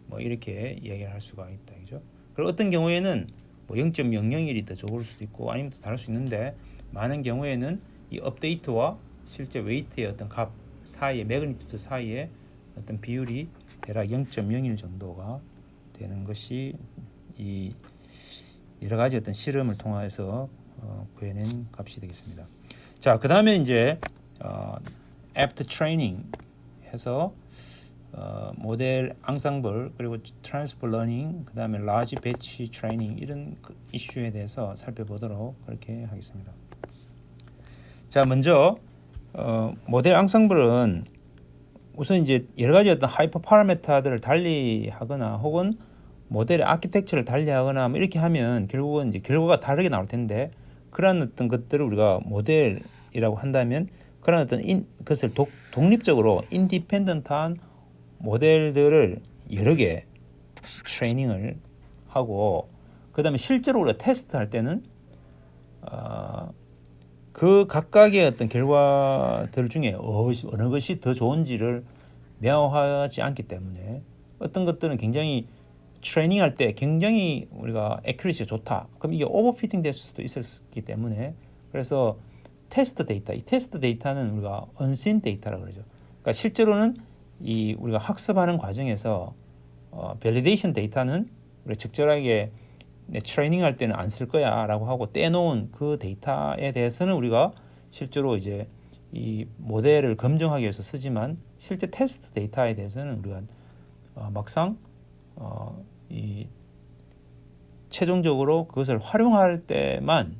뭐 이렇게 이야기를 할 수가 있다, 그죠? 그리고 어떤 경우에는 뭐 0.001이 더 좋을 수도 있고 아니면 더 다를 수 있는데, 많은 경우에는 이 업데이트와 실제 웨이트의 어떤 값 사이에, 매그니튜드 사이에 어떤 비율이 대략 0.01 정도가 되는 것이 이 여러 가지 어떤 실험을 통해서 구해낸 값이 되겠습니다. 자, 그 다음에 이제 after training 해서 모델 앙상블 그리고 트랜스퍼 러닝, 그 다음에 라지 배치 트레이닝 이런 그 이슈에 대해서 살펴보도록 그렇게 하겠습니다. 자, 먼저 모델 앙상블은 우선 이제 여러 가지 어떤 하이퍼 파라미터들을 달리하거나 혹은 모델의 아키텍처를 달리하거나 뭐 이렇게 하면 결국은 이제 결과가 다르게 나올 텐데, 그런 어떤 것들을 우리가 모델이라고 한다면 그런 어떤 그것을 독립적으로 인디펜던트한 모델들을 여러 개 트레이닝을 하고, 그 다음에 실제로 우리가 테스트할 때는 그 각각의 어떤 결과들 중에 어느 것이 더 좋은지를 명확하지 않기 때문에 어떤 것들은 굉장히 트레이닝할 때 굉장히 우리가 애큐리시가 좋다. 그럼 이게 오버피팅 될 수도 있었기 때문에, 그래서 테스트 데이터, 이 테스트 데이터는 우리가 unseen 데이터라고 그러죠. 그러니까 실제로는 이 우리가 학습하는 과정에서 밸리데이션 데이터는 우리가 적절하게 트레이닝 할 때는 안 쓸 거야라고 하고 떼놓은 그 데이터에 대해서는 우리가 실제로 이제 이 모델을 검증하기 위해서 쓰지만, 실제 테스트 데이터에 대해서는 우리가 막상 이 최종적으로 그것을 활용할 때만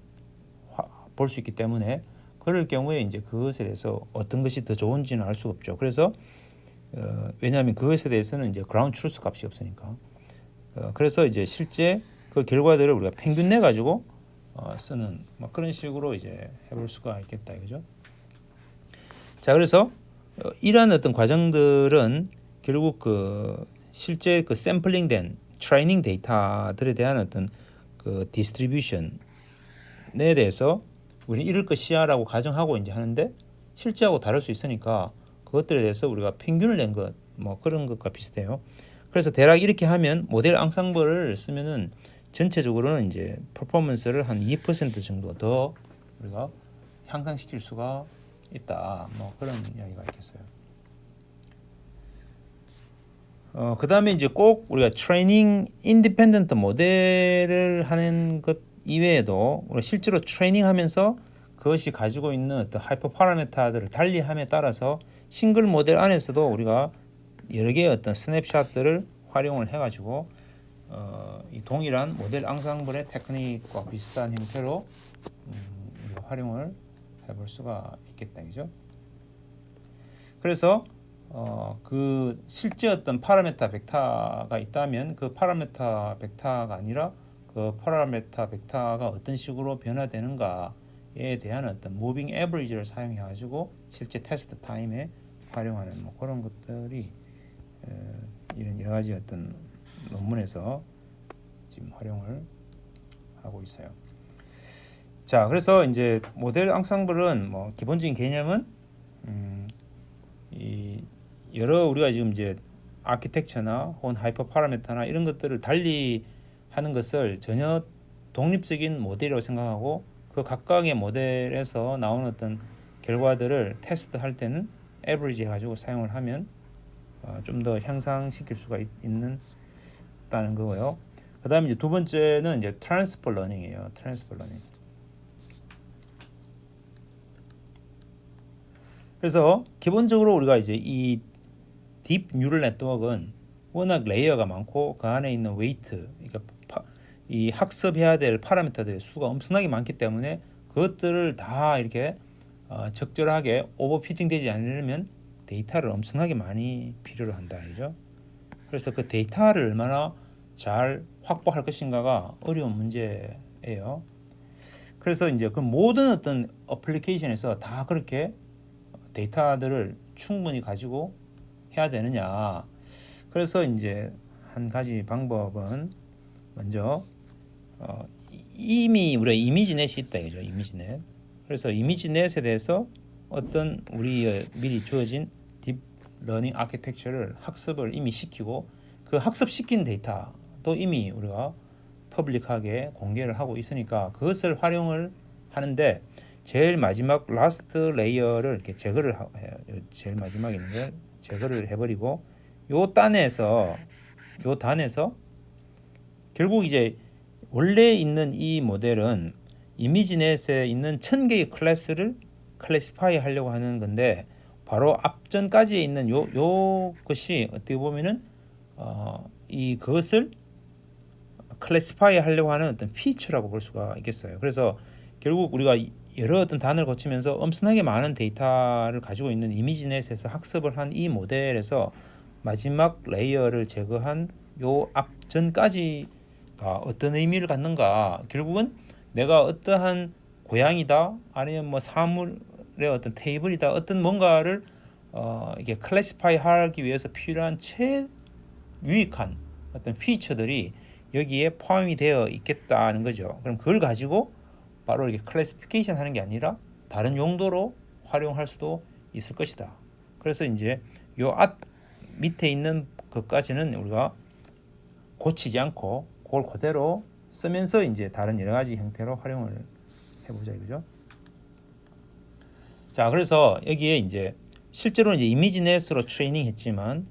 볼 수 있기 때문에, 그럴 경우에 이제 그것에 대해서 어떤 것이 더 좋은지는 알 수가 없죠. 그래서 왜냐하면 그것에 대해서는 이제 그라운드 트루스 값이 없으니까. 그래서 이제 실제 그 결과들을 우리가 평균 내 가지고 쓰는 뭐 그런 식으로 이제 해볼 수가 있겠다, 그죠? 자, 그래서 이러한 어떤 과정들은 결국 그 실제 그 샘플링된 트레이닝 데이터들에 대한 어떤 그 디스트리뷰션에 대해서 우리 이럴 것이야라고 가정하고 이제 하는데, 실제하고 다를 수 있으니까 그것들에 대해서 우리가 평균을 낸 것, 뭐 그런 것과 비슷해요. 그래서 대략 이렇게 하면 모델 앙상블을 쓰면은 전체적으로는 이제 퍼포먼스를 한 2% 정도 더 우리가 향상시킬 수가 있다. 뭐 그런 이야기가 있겠어요. 그 다음에 이제 꼭 우리가 트레이닝 인디펜던트 모델을 하는 것 이외에도 우리가 실제로 트레이닝하면서 그것이 가지고 있는 어떤 하이퍼 파라미터들을 달리함에 따라서 싱글 모델 안에서도 우리가 여러 개의 어떤 스냅샷들을 활용을 해가지고 이 동일한 모델 앙상블의 테크닉과 비슷한 형태로 활용을 해볼 수가 있겠다, 그죠? 그래서 그 실제 어떤 파라메타 벡터가 있다면 그 파라메타 벡터가 아니라 그 파라메타 벡터가 어떤 식으로 변화되는가에 대한 어떤 무빙 에버리지를 사용해 가지고 실제 테스트 타임에 활용하는 뭐 그런 것들이 이런 여러 가지 어떤 논문에서 지금 활용을 하고 있어요. 자, 그래서 이제 모델 앙상블은 뭐 기본적인 개념은 이 여러 우리가 지금 이제 아키텍처나 혹은 하이퍼 파라미터나 이런 것들을 달리 하는 것을 전혀 독립적인 모델이라고 생각하고, 그 각각의 모델에서 나오는 어떤 결과들을 테스트할 때는 에버리지 해가지고 사용을 하면 좀 더 향상시킬 수가 있다는 거고요. 그 다음에 이제 두 번째는 이제 트랜스퍼 러닝이에요. 트랜스퍼 러닝. 그래서 기본적으로 우리가 이제 이 딥 뉴럴 네트워크는 워낙 레이어가 많고 그 안에 있는 웨이트, 그러니까 이 학습해야 될 파라미터들의 수가 엄청나게 많기 때문에 그것들을 다 이렇게 적절하게 오버피팅 되지 않으려면 데이터를 엄청나게 많이 필요로 한다, 그죠? 그래서 그 데이터를 얼마나 잘 확보할 것인가가 어려운 문제예요. 그래서 이제 그 모든 어떤 어플리케이션에서 다 그렇게 데이터들을 충분히 가지고 해야 되느냐. 그래서 이제 한 가지 방법은 먼저 이미 우리가 이미지넷이 있다, 그죠? 이미지넷. 그래서 이미지넷에 대해서 어떤 우리 미리 주어진 딥 러닝 아키텍처를 학습을 이미 시키고, 그 학습시킨 데이터도 이미 우리가 퍼블릭하게 공개를 하고 있으니까 그것을 활용을 하는데, 제일 마지막 라스트 레이어를 이렇게 제거를 해요. 제일 마지막에 있는 걸 제거를 해버리고 요 단에서 결국 이제 원래 있는 이 모델은 이미지넷에 있는 1000개의 클래스를 클래시파이 하려고 하는 건데, 바로 앞전까지에 있는 요 것이 어떻게 보면은 그것을 클래시파이 하려고 하는 어떤 피처라고 볼 수가 있겠어요. 그래서 결국 우리가 여러 어떤 단을 거치면서 엄청나게 많은 데이터를 가지고 있는 이미지넷에서 학습을 한 이 모델에서 마지막 레이어를 제거한 요 앞전까지가 어떤 의미를 갖는가, 결국은 내가 어떠한 고양이다 아니면 뭐 사물 어떤 테이블이다 어떤 뭔가를 이게 클래시파이 하기 위해서 필요한 최유익한 어떤 피처들이 여기에 포함이 되어 있겠다는 거죠. 그럼 그걸 가지고 바로 이렇게 클래시피케이션 하는 게 아니라 다른 용도로 활용할 수도 있을 것이다. 그래서 이제 요 앞 밑에 있는 것까지는 우리가 고치지 않고 그걸 그대로 쓰면서 이제 다른 여러 가지 형태로 활용을 해보자 이거죠. 자, 그래서 여기에 이제 실제로 이제 이미지넷으로 트레이닝 했지만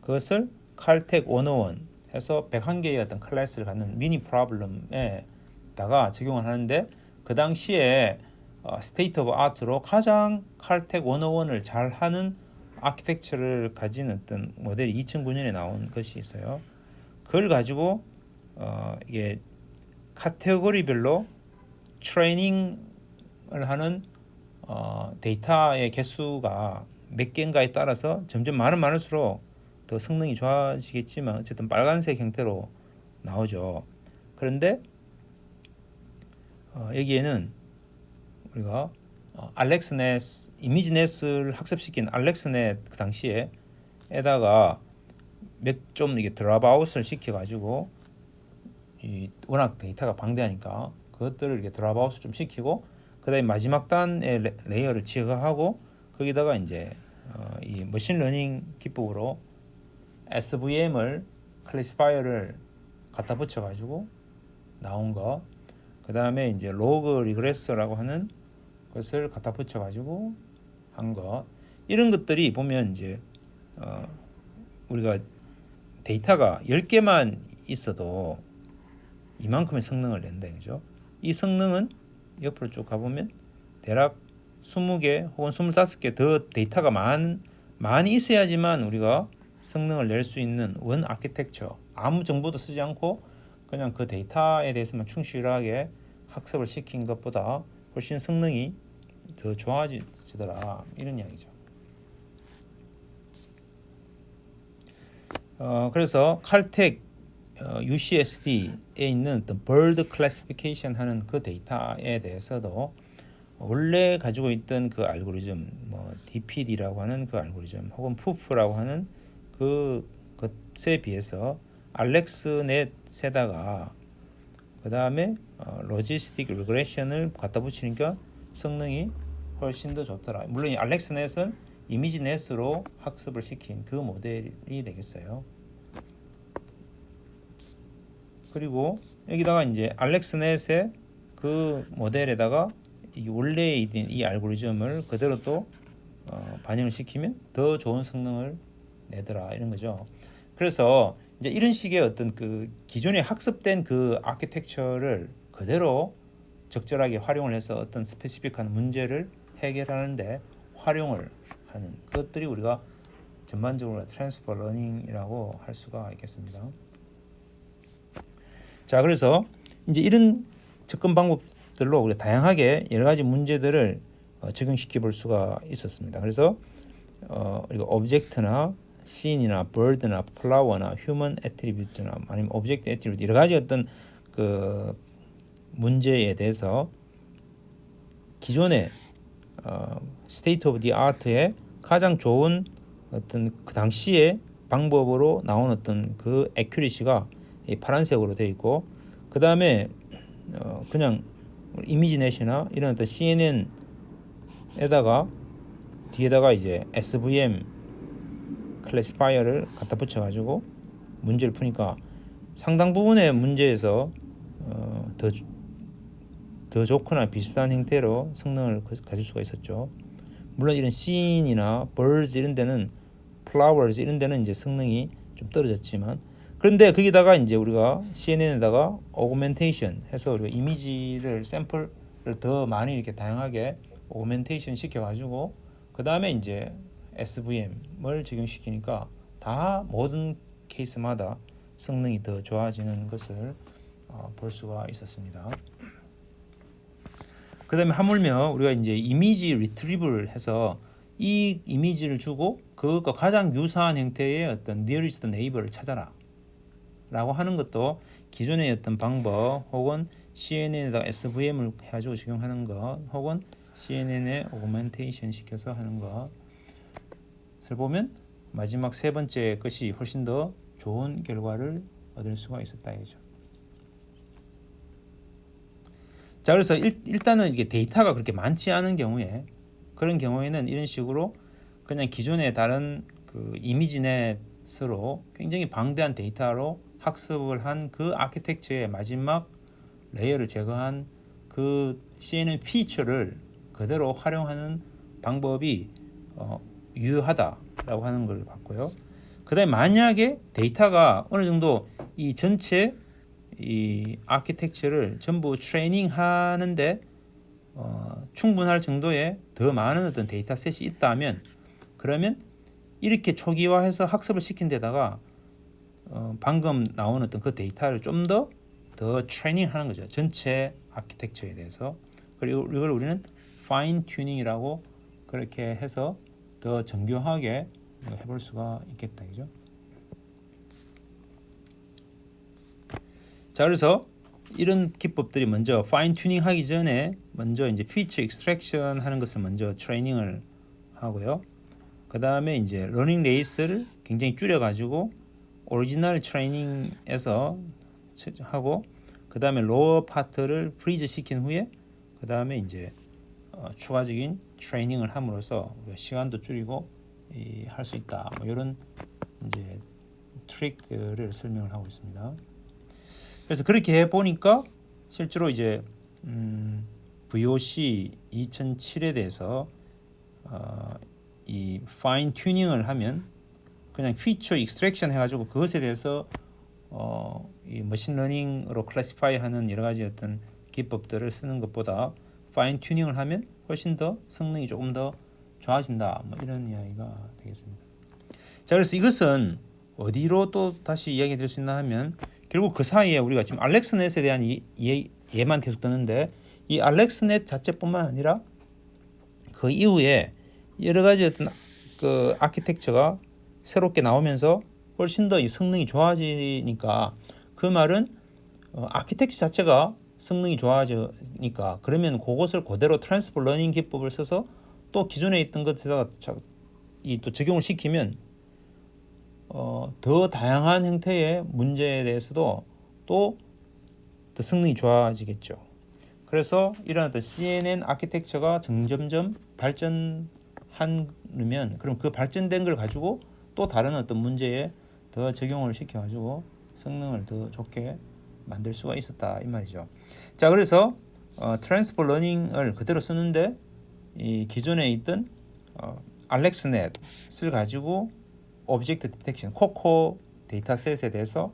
그것을 칼텍 101 해서 101개의 어떤 클래스를 갖는 미니 프로블럼에다가 적용을 하는데 그 당시에 스테이트 오브 아트로 가장 칼텍 101을 잘 하는 아키텍처를 가진 어떤 모델이 2009년에 나온 것이 있어요. 그걸 가지고 이게 카테고리별로 트레이닝을 하는 데이터의 개수가 몇 개인가에 따라서 점점 많을수록 더 성능이 좋아지겠지만 어쨌든 빨간색 형태로 나오죠. 그런데 여기에는 우리가 알렉스넷 이미지넷을 학습시킨 알렉스넷 그 당시에 에다가 좀 이게 드랍아웃을 시켜가지고 워낙 데이터가 방대하니까 그것들을 이렇게 드랍아웃을 좀 시키고 그다음에 마지막 단의 레이어를 제거하고 거기다가 이제 이 머신러닝 기법으로 SVM을 클래시파이어를 갖다 붙여가지고 나온 거, 그 다음에 이제 로그 리그레서라고 하는 것을 갖다 붙여가지고 한 것, 이런 것들이 보면 이제 우리가 데이터가 10개만 있어도 이만큼의 성능을 낸다, 그죠? 이 성능은 옆으로 쭉 가보면 대략 20개 혹은 25개 더 데이터가 많이 있어야지만 우리가 성능을 낼 수 있는 원 아키텍처, 아무 정보도 쓰지 않고 그냥 그 데이터에 대해서만 충실하게 학습을 시킨 것보다 훨씬 성능이 더 좋아지더라, 이런 이야기죠. 그래서 칼텍 UCSD에 있는 어떤 bird classification 하는 그 데이터에 대해서도 원래 가지고 있던 그 알고리즘, 뭐 DPD라고 하는 그 알고리즘 혹은 푸프라고 하는 그것에 비해서 알렉스넷에다가 그 다음에 로지스틱 리그레션을 갖다 붙이니까 성능이 훨씬 더 좋더라. 물론 이 알렉스넷은 이미지넷으로 학습을 시킨 그 모델이 되겠어요. 그리고 여기다가 이제 알렉스넷의 그 모델에다가 이 원래 있는 이 알고리즘을 그대로 또 반영을 시키면 더 좋은 성능을 내더라, 이런 거죠. 그래서 이제 이런 식의 어떤 그 기존에 학습된 그 아키텍처를 그대로 적절하게 활용을 해서 어떤 스페시픽한 문제를 해결하는데 활용을 하는 것들이 우리가 전반적으로 트랜스퍼 러닝이라고 할 수가 있겠습니다. 자, 그래서 이제 이런 접근 방법들로 우리가 다양하게 여러 가지 문제들을 적용시켜 볼 수가 있었습니다. 그래서 우리가 오브젝트나 씬이나 버드나 플라워나 휴먼 애트리뷰트나 아니면 오브젝트 애트리뷰트 여러 가지 어떤 그 문제에 대해서 기존의 스테이트 오브 디 아트의 가장 좋은 어떤 그 당시의 방법으로 나온 어떤 그 애큐리시가 이 파란색으로 되어 있고, 그 다음에 그냥 이미지넷이나 이런 어떤 CNN에다가 뒤에다가 이제 SVM 클래시파이어를 갖다 붙여가지고 문제를 푸니까 상당 부분의 문제에서 더 좋거나 비슷한 형태로 성능을 가질 수가 있었죠. 물론 이런 씬이나 birds 이런 데는 flowers 이런 데는 이제 성능이 좀 떨어졌지만, 그런데 거기다가 이제 우리가 CNN에다가 오그멘테이션 해서 우리가 이미지를 샘플을 더 많이 이렇게 다양하게 오그멘테이션 시켜가지고 그 다음에 이제 SVM을 적용시키니까 다 모든 케이스마다 성능이 더 좋아지는 것을 볼 수가 있었습니다. 그 다음에 하물며 우리가 이제 이미지 리트리브를 해서 이 이미지를 주고 그것과 가장 유사한 형태의 어떤 nearest neighbor를 찾아라 라고 하는 것도 기존의 어떤 방법 혹은 CNN에다가 SVM을 해가지고 적용하는 것 혹은 CNN에 오그멘테이션 시켜서 하는 것을 보면 마지막 세 번째 것이 훨씬 더 좋은 결과를 얻을 수가 있었다 이거죠. 자, 그래서 일단은 이게 데이터가 그렇게 많지 않은 경우에 그런 경우에는 이런 식으로 그냥 기존의 다른 그 이미지넷으로 굉장히 방대한 데이터로 학습을 한 그 아키텍처의 마지막 레이어를 제거한 그 CNN 피처를 그대로 활용하는 방법이 유효하다라고 하는 걸 봤고요. 그다음에 만약에 데이터가 어느 정도 이 전체 이 아키텍처를 전부 트레이닝 하는데 충분할 정도의 더 많은 어떤 데이터셋이 있다면 그러면 이렇게 초기화해서 학습을 시킨 데다가 방금 나온 어떤 그 데이터를 좀 더 트레이닝 하는 거죠. 전체 아키텍처에 대해서. 그리고 이걸 우리는 파인 튜닝이라고 그렇게 해서 더 정교하게 해볼 수가 있겠다. 그죠? 자, 그래서 이런 기법들이 먼저 파인 튜닝 하기 전에 먼저 이제 피처 익스트랙션 하는 것을 먼저 트레이닝을 하고요. 그 다음에 이제 러닝 레이스를 굉장히 줄여 가지고 오리지널 트레이닝에서 하고 그 다음에 로어 파트를 프리즈 시킨 후에 그 다음에 이제 추가적인 트레이닝을 함으로써 시간도 줄이고 할 수 있다. 뭐 이런 이제 트릭들을 설명을 하고 있습니다. 그래서 그렇게 해 보니까 실제로 이제 VOC 2007에 대해서 이 파인 튜닝을 하면 그냥 피처 익스트랙션 해가지고 그것에 대해서 이 머신러닝으로 클래시파이하는 여러 가지 어떤 기법들을 쓰는 것보다 파인 튜닝을 하면 훨씬 더 성능이 조금 더 좋아진다. 뭐 이런 이야기가 되겠습니다. 자, 그래서 이것은 어디로 또 다시 이야기 드릴 수 있나 하면 결국 그 사이에 우리가 지금 알렉스넷에 대한 예만 계속 듣는데 이 알렉스넷 자체뿐만 아니라 그 이후에 여러 가지 어떤 그 아키텍처가 새롭게 나오면서 훨씬 더 이 성능이 좋아지니까 그 말은 아키텍처 자체가 성능이 좋아지니까 그러면 그것을 그대로 트랜스퍼 러닝 기법을 써서 또 기존에 있던 것에다가 또 적용을 시키면 더 다양한 형태의 문제에 대해서도 또 더 성능이 좋아지겠죠. 그래서 이런 어떤 CNN 아키텍처가 점점점 발전하면 그럼 그 발전된 걸 가지고 또 다른 어떤 문제에 더 적용을 시켜가지고 성능을 더 좋게 만들 수가 있었다 이 말이죠. 자, 그래서 트랜스퍼 러닝을 그대로 쓰는데 이 기존에 있던 알렉스넷을 가지고 오브젝트 디텍션 코코 데이터셋에 대해서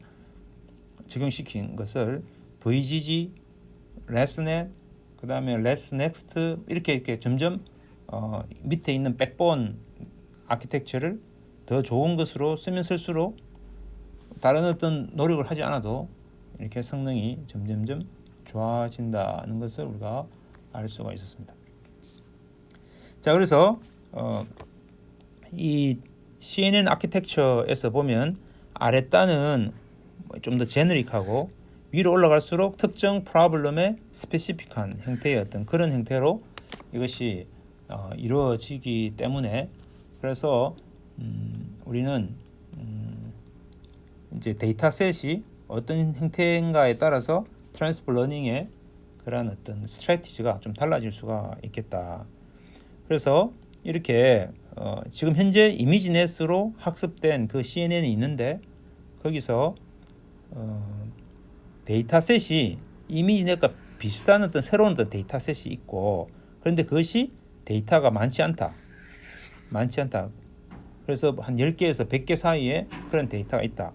적용시킨 것을 VGG, 레스넷, 그 다음에 레스넥스트 이렇게 점점 밑에 있는 백본 아키텍처를 더 좋은 것으로 쓰면 쓸수록 다른 어떤 노력을 하지 않아도 이렇게 성능이 점점점 좋아진다는 것을 우리가 알 수가 있었습니다. 자, 그래서 이 CNN 아키텍처에서 보면 아랫단은 좀 더 제너릭하고 위로 올라갈수록 특정 프로블럼의 스페시픽한 형태의 어떤 그런 형태로 이것이 이루어지기 때문에 그래서 우리는 이제 데이터셋이 어떤 형태인가에 따라서 트랜스퍼 러닝의 그런 어떤 스트래티지가 좀 달라질 수가 있겠다. 그래서 이렇게 지금 현재 이미지넷으로 학습된 그 CNN이 있는데 거기서 데이터셋이 이미지넷과 비슷한 어떤 새로운 어떤 데이터셋이 있고 그런데 그것이 데이터가 많지 않다. 그래서 한 10개에서 100개 사이에 그런 데이터가 있다.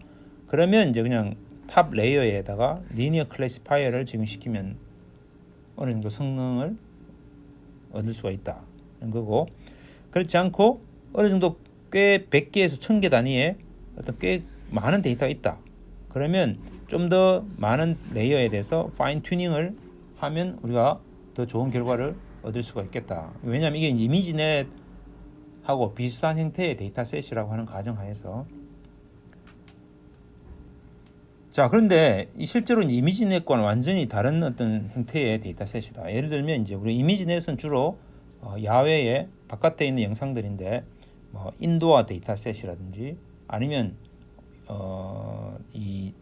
그러면 이제 그냥 탑 레이어에다가 리니어 클래시파이어를 적용시키면 어느 정도 성능을 얻을 수가 있다는 거고 그렇지 않고 어느 정도 꽤 100개에서 1000개 단위의 어떤 꽤 많은 데이터가 있다. 그러면 좀 더 많은 레이어에 대해서 파인 튜닝을 하면 우리가 더 좋은 결과를 얻을 수가 있겠다. 왜냐하면 이게 이미지넷하고 비슷한 형태의 데이터셋이라고 하는 가정하에서 자, 그런데 실제로 이미지넷과는 완전히 다른 어떤 형태의 데이터셋이다. 예를 들면 이제 우리 이미지넷은 주로 야외에 바깥에 있는 영상들인데 뭐 인도어 데이터셋이라든지 아니면 이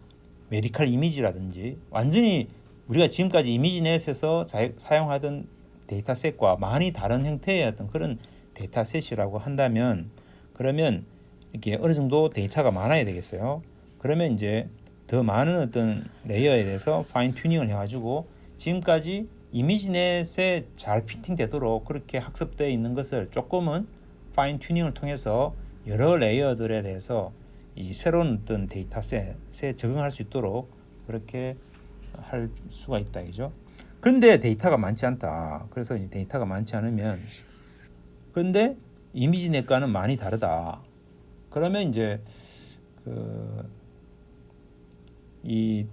메디컬 이미지라든지 완전히 우리가 지금까지 이미지넷에서 사용하던 데이터셋과 많이 다른 형태의 어떤 그런 데이터셋이라고 한다면 그러면 이렇게 어느 정도 데이터가 많아야 되겠어요. 그러면 이제 더 많은 어떤 레이어에 대해서 파인 튜닝을 해가지고 지금까지 이미지넷에 잘 피팅되도록 그렇게 학습되어 있는 것을 조금은 파인 튜닝을 통해서 여러 레이어들에 대해서 이 새로운 어떤 데이터셋에 적응할 수 있도록 그렇게 할 수가 있다 이죠. 근데 데이터가 많지 않다. 그래서 이제 데이터가 많지 않으면 근데 이미지넷과는 많이 다르다. 그러면 이제 이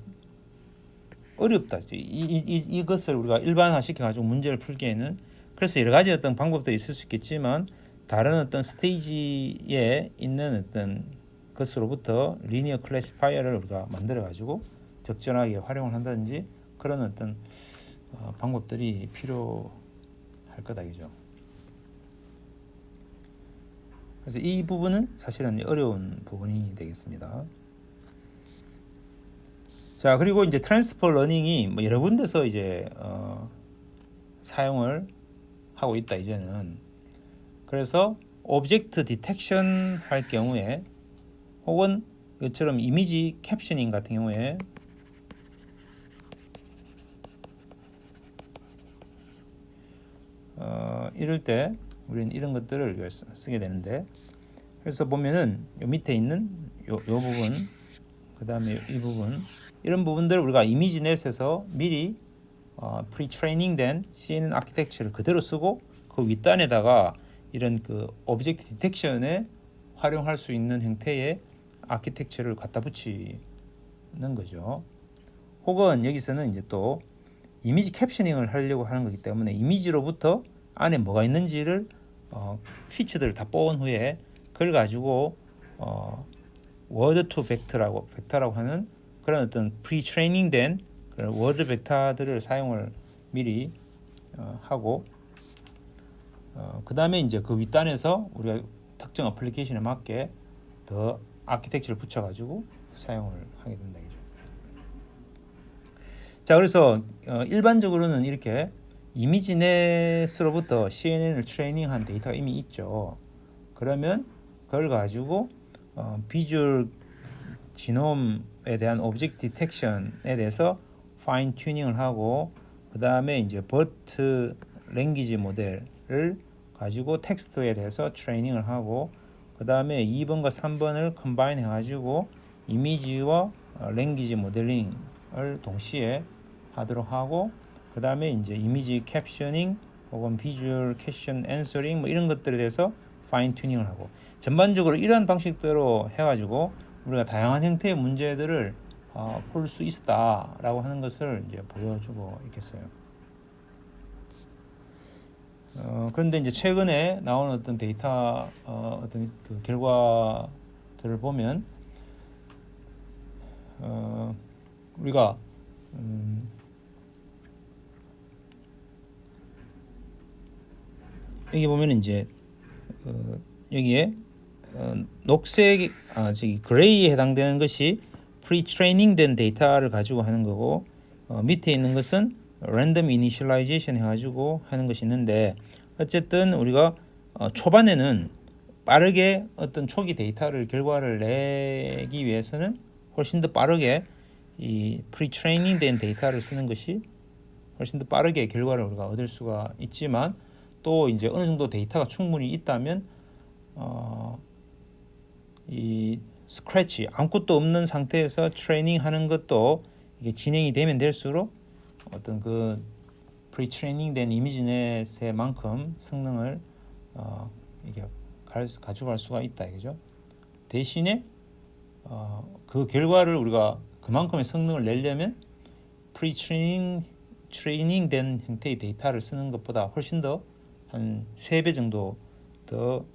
어렵다. 이것을 우리가 일반화시켜 가지고 문제를 풀기에는 그래서 여러 가지 어떤 방법들이 있을 수 있겠지만 다른 어떤 스테이지에 있는 어떤 것으로부터 리니어 클래시파이어를 우리가 만들어 가지고 적절하게 활용을 한다든지 그런 어떤 방법들이 필요할 거다 이죠. 그래서 이 부분은 사실은 어려운 부분이 되겠습니다. 자, 그리고 이제 트랜스퍼 러닝이 뭐 여러 군데서 이제 사용을 하고 있다 이제는. 그래서 오브젝트 디텍션 할 경우에 혹은 이처럼 이미지 캡셔닝 같은 경우에 이럴 때 우리는 이런 것들을 쓰게 되는데 그래서 보면은 요 밑에 있는 요 부분 그 다음에 이 부분 이런 부분들을 우리가 이미지넷에서 미리 프리트레이닝 된 CNN 아키텍처를 그대로 쓰고 그 윗단에다가 이런 그 오브젝트 디텍션에 활용할 수 있는 형태의 아키텍처를 갖다 붙이는 거죠. 혹은 여기서는 이제 또 이미지 캡셔닝을 하려고 하는 거기 때문에 이미지로부터 안에 뭐가 있는지를 피처들을 다 뽑은 후에 그걸 가지고 워드 투 벡터라고 하는 그런 어떤 프리트레이닝 된 그런 워드 벡터들을 사용을 미리 하고 그 다음에 이제 그 윗단에서 우리가 특정 어플리케이션에 맞게 더 아키텍처를 붙여가지고 사용을 하게 된다. 자, 그래서 일반적으로는 이렇게 이미지넷으로부터 CNN을 트레이닝한 데이터가 이미 있죠. 그러면 그걸 가지고 비주얼 지놈에 대한 오브젝트 디텍션에 대해서 파인 튜닝을 하고 그 다음에 이제 버트 랭귀지 모델을 가지고 텍스트에 대해서 트레이닝을 하고 그 다음에 2번과 3번을 컴바인 해가지고 이미지와 랭귀지 모델링을 동시에 하도록 하고 그 다음에 이제 이미지 캡셔닝 혹은 비주얼 퀘션 앤서링 뭐 이런 것들에 대해서 파인 튜닝을 하고 전반적으로 이러한 방식대로 해가지고 우리가 다양한 형태의 문제들을 풀 수 있었다라고 하는 것을 이제 보여주고 있겠어요. 그런데 이제 최근에 나온 어떤 데이터 어떤 그 결과들을 보면 우리가 여기 보면 이제 여기에 녹색 저기 그레이에 해당되는 것이 프리트레이닝 된 데이터를 가지고 하는 거고 밑에 있는 것은 랜덤 이니셜라이제이션 해가지고 하는 것이 있는데 어쨌든 우리가 초반에는 빠르게 어떤 초기 데이터를 결과를 내기 위해서는 훨씬 더 빠르게 이 프리트레이닝 된 데이터를 쓰는 것이 훨씬 더 빠르게 결과를 우리가 얻을 수가 있지만 또 이제 어느 정도 데이터가 충분히 있다면 이 스크래치 아무것도 없는 상태에서 트레이닝하는 것도 이게 진행이 되면 될수록 어떤 그 프리트레이닝 된 이미지넷에만큼 성능을 이게 가져갈 수가 있다 이거죠. 대신에 그 결과를 우리가 그만큼의 성능을 내려면 프리트레이닝 된 형태의 데이터를 쓰는 것보다 훨씬 더 한 3배 정도 더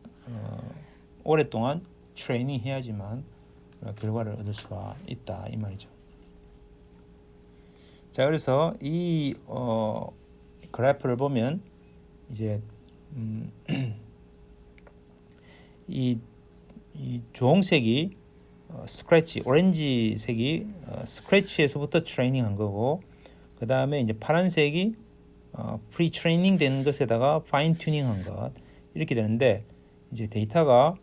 오랫동안 트레이닝 해야지만 결과를 얻을 수가 있다 이 말이죠. 자, 그래서 이 그래프를 보면 이제 이 주홍색이 스크래치, 오렌지색이 스크래치에서부터 트레이닝한 거고, 그 다음에 이제 파란색이 프리 트레이닝 된 것에다가 파인 튜닝한 것, 이렇게 되는데, 이제 데이터가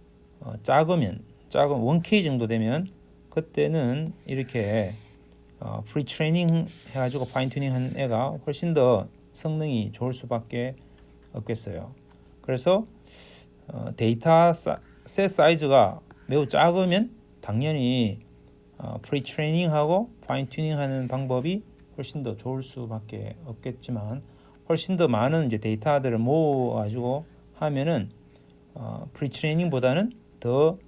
작은 1K 정도 되면 그때는 이렇게 프리 트레이닝 해가지고 파인 튜닝한 애가 훨씬 더 성능이 좋을 수밖에 없겠어요. 그래서 데이터 셋 사이즈가 매우 작으면 당연히 프리 트레이닝하고 파인 튜닝하는 방법이 훨씬 더 좋을 수밖에 없겠지만, 훨씬 더 많은 이제 데이터들을 모아가지고 하면은 프리 트레이닝보다는 더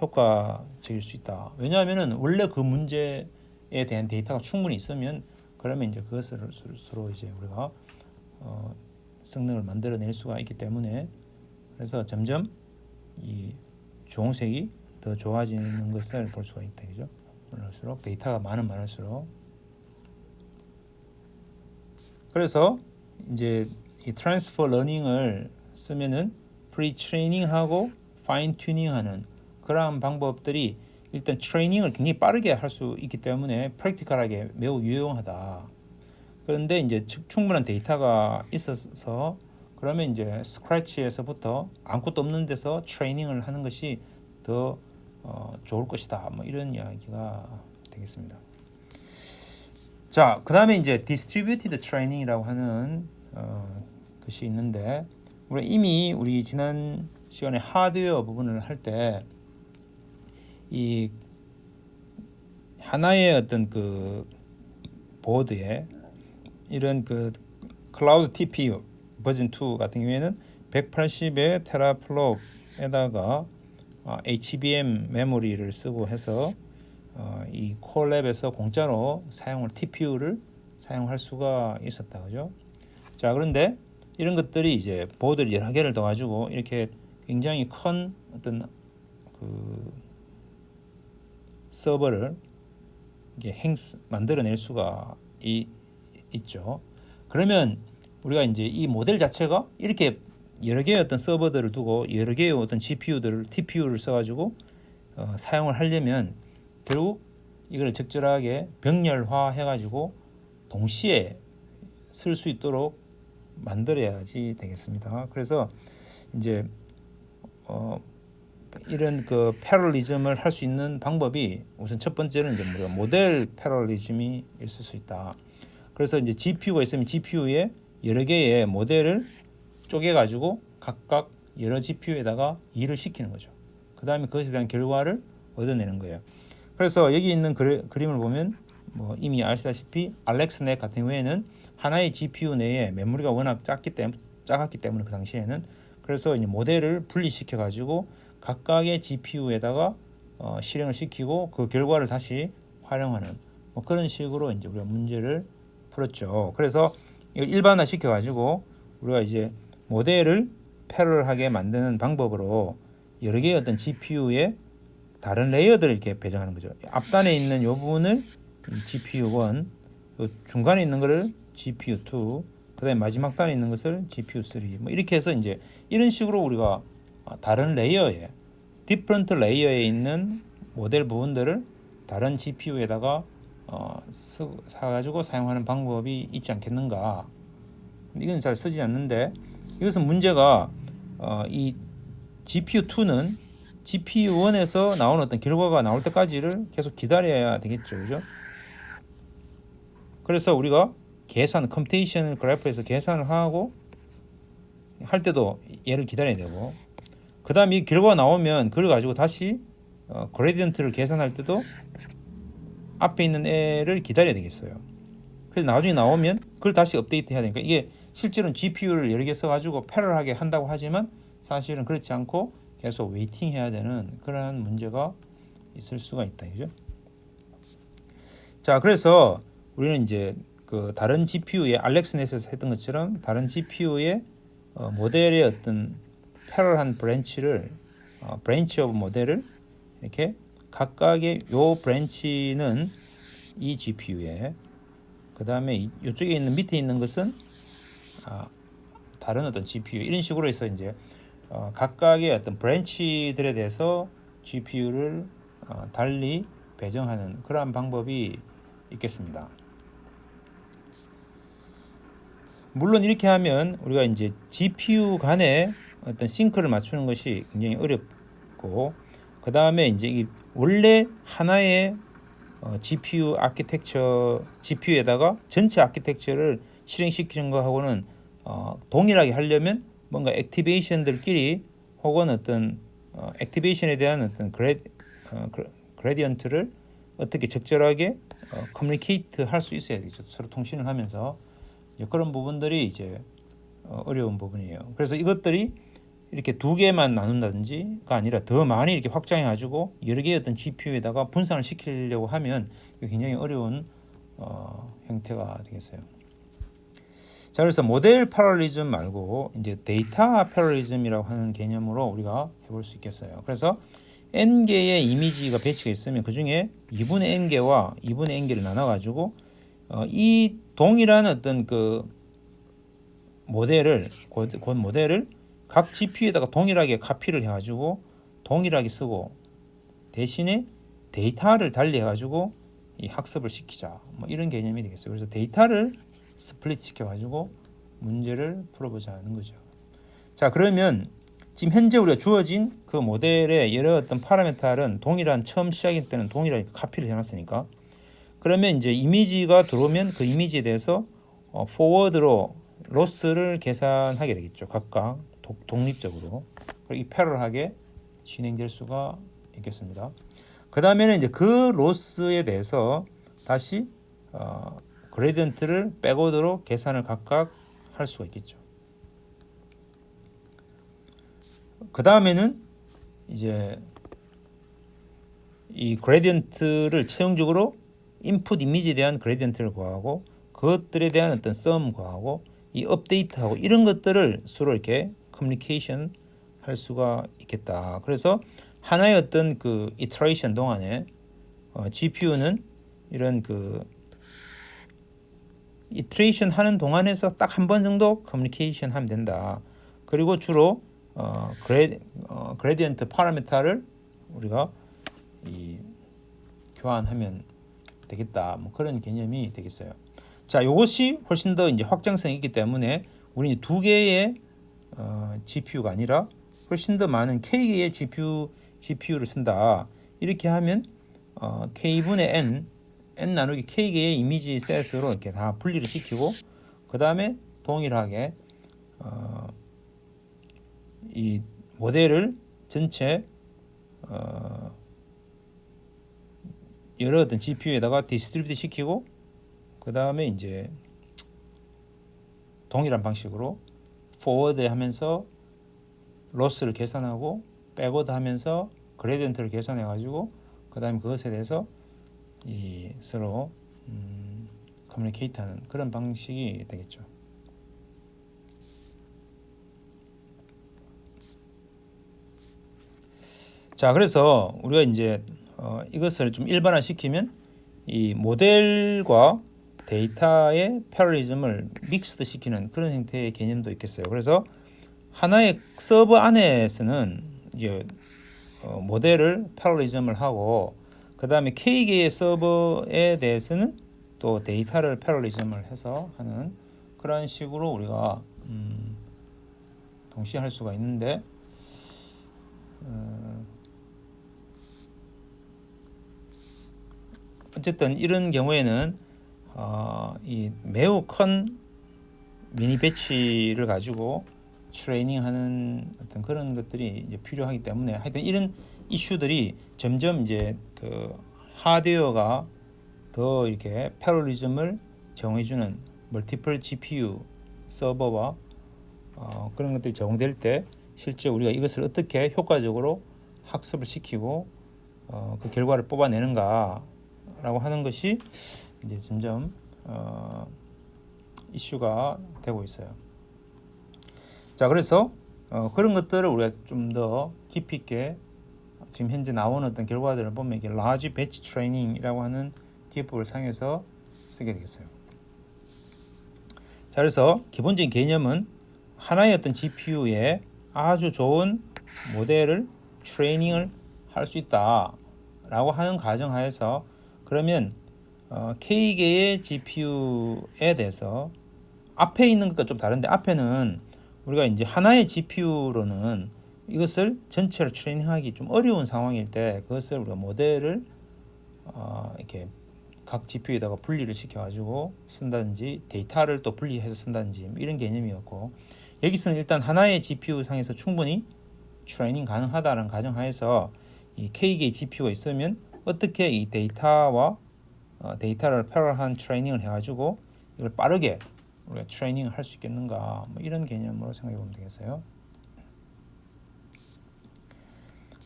효과적일 수 있다. 왜냐하면은 원래 그 문제에 대한 데이터가 충분히 있으면, 그러면 이제 그것으로 이제 우리가 성능을 만들어낼 수가 있기 때문에, 그래서 점점 이 주홍색이 더 좋아지는 것을 볼 수가 있다, 그죠? 많을수록 데이터가 많을수록. 그래서 이제 이 트랜스퍼 러닝을 쓰면은 프리 트레이닝하고 파인 튜닝하는 그러한 방법들이 일단 트레이닝을 굉장히 빠르게 할 수 있기 때문에 프랙티컬하게 매우 유용하다. 그런데 이제 충분한 데이터가 있어서 그러면 이제 스크래치에서부터 아무것도 없는 데서 트레이닝을 하는 것이 더 좋을 것이다. 뭐 이런 이야기가 되겠습니다. 자, 그 다음에 이제 디스트리뷰티드 트레이닝이라고 하는 것이 있는데, 우리 지난 시간에 하드웨어 부분을 할 때 이 하나의 어떤 그 보드에 이런 그 클라우드 TPU 버전 2 같은 경우에는 180의 테라플롭에다가 HBM 메모리를 쓰고 해서 이 콜랩에서 공짜로 TPU를 사용할 수가 있었다, 그죠? 자, 그런데 이런 것들이 이제 보드를 여러 개를 더 가지고 이렇게 굉장히 큰 어떤 그 서버를 이게 만들어낼 수가 있죠. 그러면 우리가 이제 이 모델 자체가 이렇게 여러 개의 어떤 서버들을 두고 여러 개의 어떤 TPU를 써가지고 사용을 하려면 결국 이걸 적절하게 병렬화 해가지고 동시에 쓸 수 있도록 만들어야지 되겠습니다. 그래서 이제 이런 그 패럴리즘을 할 수 있는 방법이 우선 첫 번째는 이제 우리가 모델 패럴리즘이 있을 수 있다. 그래서 이제 GPU가 있으면 GPU에 여러 개의 모델을 쪼개 가지고 각각 여러 GPU에다가 일을 시키는 거죠. 그 다음에 그것에 대한 결과를 얻어내는 거예요. 그래서 여기 있는 그림을 보면 뭐 이미 아시다시피 알렉스넷 같은 경우에는 하나의 GPU 내에 메모리가 워낙 작았기 때문에 그 당시에는, 그래서 이제 모델을 분리시켜 가지고 각각의 GPU에다가 실행을 시키고 그 결과를 다시 활용하는 뭐 그런 식으로 이제 우리가 문제를 풀었죠. 그래서 이걸 일반화 시켜 가지고 우리가 이제 모델을 패럴하게 만드는 방법으로 여러 개의 어떤 GPU의 다른 레이어들을 이렇게 배정하는 거죠. 앞단에 있는 이 부분을 GPU1, 중간에 있는 것을 GPU2, 그다음에 마지막 단에 있는 것을 GPU3. 뭐 이렇게 해서 이제 이런 식으로 우리가 다른 레이어에 디퍼런트 레이어에 있는 모델 부분들을 다른 GPU에다가 사가지고 사용하는 방법이 있지 않겠는가. 이건 잘 쓰지 않는데, 이것은 문제가 이 GPU2는 GPU1에서 나오는 어떤 결과가 나올 때까지를 계속 기다려야 되겠죠, 그죠? 그래서 우리가 컴퓨테이션 그래프에서 계산을 하고 할 때도 얘를 기다려야 되고, 그 다음 이 결과가 나오면 그걸 가지고 다시 그레디언트를 계산할 때도 앞에 있는 애를 기다려야 되겠어요. 그래서 나중에 나오면 그걸 다시 업데이트 해야 되니까, 이게 실제로는 GPU를 여러 개 써가지고 패럴하게 한다고 하지만 사실은 그렇지 않고 계속 웨이팅 해야 되는 그런 문제가 있을 수가 있다, 그죠? 자, 그래서 우리는 이제 그 다른 GPU의 알렉스넷에서 했던 것처럼 다른 GPU의 모델의 어떤 패럴한 브랜치 오브 모델을 이렇게 각각의 요 브랜치는 이 GPU에, 그 다음에 이쪽에 있는 밑에 있는 것은 다른 어떤 GPU 이런 식으로 해서 이제 각각의 어떤 브랜치들에 대해서 GPU를 달리 배정하는 그러한 방법이 있겠습니다. 물론 이렇게 하면 우리가 이제 GPU 간에 어떤 싱크를 맞추는 것이 굉장히 어렵고, 그 다음에 이제 원래 하나의 GPU 아키텍처, GPU에다가 전체 아키텍처를 실행시키는 거하고는 동일하게 하려면 뭔가 액티베이션들끼리 혹은 어떤 액티베이션에 대한 어떤 그레디언트를 어떻게 적절하게 커뮤니케이트 할 수 있어야 되죠. 서로 통신을 하면서 이제 그런 부분들이 이제 어려운 부분이에요. 그래서 이것들이 이렇게 두 개만 나눈다든지가 아니라 더 많이 이렇게 확장해 가지고 여러 개의 어떤 GPU에다가 분산을 시키려고 하면 굉장히 어려운 형태가 되겠어요. 자, 그래서 모델 패러리즘 말고 이제 데이터 패러리즘이라고 하는 개념으로 우리가 해볼 수 있겠어요. 그래서 n 개의 이미지가 배치가 있으면 그 중에 2분의 n 개와 2분의 n 개를 나눠 가지고 이 동일한 어떤 그 모델을 각 GPU에다가 동일하게 카피를 해가지고 동일하게 쓰고 대신에 데이터를 달리 해가지고 이 학습을 시키자, 뭐 이런 개념이 되겠어요. 그래서 데이터를 스플릿 시켜가지고 문제를 풀어보자는 거죠. 자, 그러면 지금 현재 우리가 주어진 그 모델의 여러 어떤 파라미터는 동일한, 처음 시작일 때는 동일하게 카피를 해놨으니까, 그러면 이제 이미지가 들어오면 그 이미지에 대해서 포워드로 로스를 계산하게 되겠죠. 각각 독립적으로. 이 패러럴하게 진행될 수가 있겠습니다. 그 다음에는 이제 그 로스에 대해서 다시 그레디언트를 백오드로 계산을 각각 할 수가 있겠죠. 그 다음에는 이제 이 그레디언트를 최종적으로 인풋 이미지에 대한 그레디언트를 구하고 그것들에 대한 어떤 썸 구하고 이 업데이트하고 이런 것들을 서로 이렇게 커뮤니케이션 할 수가 있겠다. 그래서 하나의 어떤 그 이터레이션 동안에 GPU는 이런 그 이터레이션 하는 동안에서 딱 한 번 정도 커뮤니케이션 하면 된다. 그리고 주로 그레디언트 파라미터를 우리가 교환하면 되겠다. 뭐 그런 개념이 되겠어요. 자, 이것이 훨씬 더 이제 확장성이 있기 때문에 우리는 두 개의 GPU가 아니라 훨씬 더 많은 K개의 GPU를 쓴다. 이렇게 하면 K분의 N 나누기 K개의 이미지 셋으로 이렇게 다 분리를 시키고 그 다음에 동일하게 이 모델을 전체 여러 어떤 GPU에다가 디스트리뷰트 시키고 그 다음에 이제 동일한 방식으로 포워드 하면서 로스를 계산하고 백워드 하면서 그레디언트를 계산해 가지고 그 다음에 그것에 대해서 이 서로 커뮤니케이트하는 그런 방식이 되겠죠. 자, 그래서 우리가 이제 이것을 좀 일반화시키면 이 모델과 데이터의 패러리즘을 믹스드 시키는 그런 형태의 개념도 있겠어요. 그래서 하나의 서버 안에서는 이제 모델을 패러리즘을 하고 그 다음에 K개의 서버에 대해서는 또 데이터를 패러리즘을 해서 하는 그런 식으로 우리가 동시에 할 수가 있는데 어쨌든 이런 경우에는 이 매우 큰 미니 배치를 가지고 트레이닝하는 어떤 그런 것들이 이제 필요하기 때문에 하여튼 이런 이슈들이 점점 이제 그 하드웨어가 더 이렇게 패러리즘을 정해주는 멀티플 GPU 서버와 그런 것들이 적용될 때 실제 우리가 이것을 어떻게 효과적으로 학습을 시키고 그 결과를 뽑아내는가라고 하는 것이 이제 점점 이슈가 되고 있어요. 자, 그래서 그런 것들을 우리가 좀 더 깊이 있게 지금 현재 나오는 어떤 결과들을 보면 이게 라지 배치 트레이닝이라고 하는 기법을 사용해서 쓰게 되겠어요. 자, 그래서 기본적인 개념은 하나의 어떤 GPU에 아주 좋은 모델을 트레이닝을 할 수 있다라고 하는 가정하에서 그러면 K개의 GPU에 대해서 앞에 있는 것과 좀 다른데 앞에는 우리가 이제 하나의 GPU로는 이것을 전체로 트레이닝하기 좀 어려운 상황일 때 그것을 우리가 모델을 이렇게 각 GPU에다가 분리를 시켜가지고 쓴다든지 데이터를 또 분리해서 쓴다든지 이런 개념이었고 여기서는 일단 하나의 GPU 상에서 충분히 트레이닝 가능하다는 가정하에서 이 K개의 GPU가 있으면 어떻게 이 데이터와 데이터를 패러한 트레이닝을 해가지고 이걸 빠르게 우리가 트레이닝을 할 수 있겠는가 뭐 이런 개념으로 생각해 보면 되겠어요.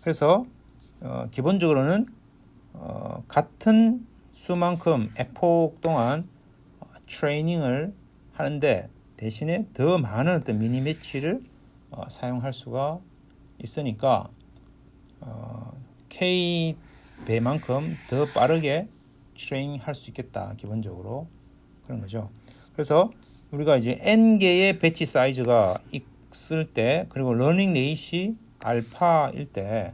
그래서 기본적으로는 같은 수만큼 에포크 동안 트레이닝을 하는데 대신에 더 많은 어떤 미니 매치를 사용할 수가 있으니까 K 배만큼 더 빠르게 트레이닝 할 수 있겠다 기본적으로 그런 거죠. 그래서 우리가 이제 n 개의 배치 사이즈가 있을 때 그리고 러닝 레이시 알파일 때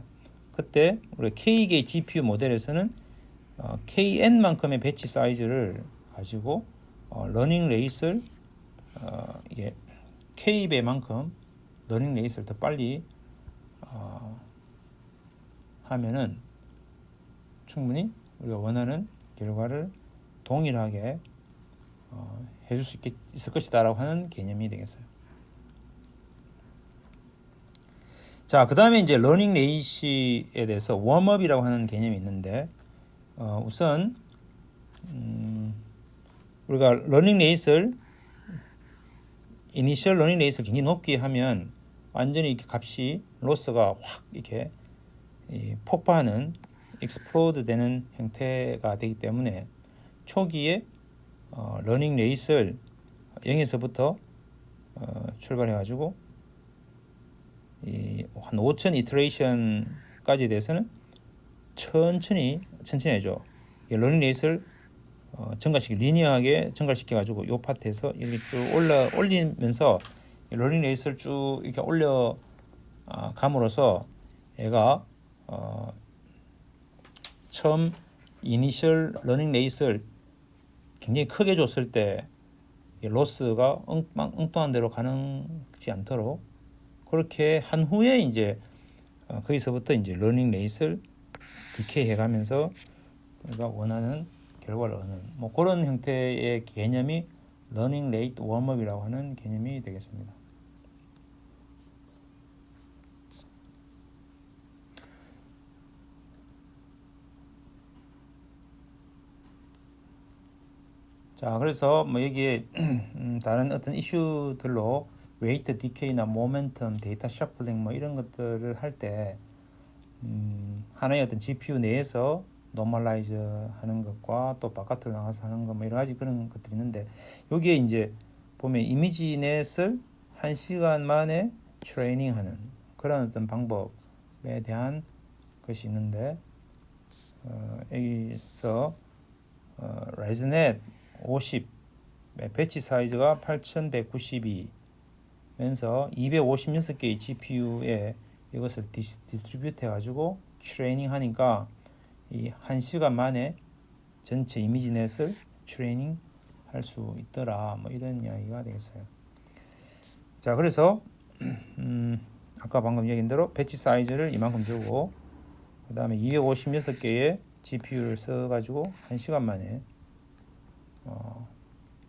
그때 우리 K개 GPU 모델에서는 KN만큼의 배치 사이즈를 가지고 러닝 레이스를 이게 K배만큼 러닝 레이스를 더 빨리 하면은 충분히 우리가 원하는 결과를 동일하게 해줄 수 있을 것이다라고 하는 개념이 되겠어요. 자, 그 다음에 이제 러닝 레이시에 대해서 웜업이라고 하는 개념이 있는데 우선 우리가 러닝 레이스를 이니셜 러닝 레이스를 굉장히 높게 하면 완전히 이렇게 값이 로스가 확 이렇게 폭발하는 익스플로드 되는 형태가 되기 때문에 초기에 러닝 레이스를 0에서부터 출발해 가지고 한 5,000 이터레이션까지 대해서는 천천히 해줘. 러닝 레이스를 리니어하게 증가시켜 가지고 요 파트에서 이렇게 쭉 올리면서 러닝 레이스를 쭉 이렇게 올려 감으로써 얘가 처음 이니셜 러닝 레이스를 굉장히 크게 줬을 때 로스가 엉뚱한 대로 가지 않도록 그렇게 한 후에 이제 거기서부터 이제 러닝 레이스를 디케이 해가면서 우리가 원하는 결과를 얻는 뭐 그런 형태의 개념이 러닝 레이트 웜업이라고 하는 개념이 되겠습니다. 자, 그래서 뭐 여기에 다른 어떤 이슈들로 웨이트 디케이나 모멘텀, 데이터 셔플링 뭐 이런 것들을 할 때 하나의 어떤 GPU 내에서 노멀라이즈 하는 것과 또 바깥으로 나가서 하는 것 뭐 여러 가지 그런 것들이 있는데 여기에 이제 보면 이미지넷을 1시간 만에 트레이닝하는 그런 어떤 방법에 대한 것이 있는데 여기서 라이즈넷 50 배치 사이즈가 8192 면서 256개의 GPU에 이것을 디스트리뷰트 해가지고 트레이닝 하니까 이 1시간 만에 전체 이미지넷을 트레이닝 할 수 있더라 뭐 이런 이야기가 되겠어요. 자, 그래서 아까 방금 얘기한 대로 배치 사이즈를 이만큼 주고 그 다음에 256개의 GPU를 써가지고 1시간 만에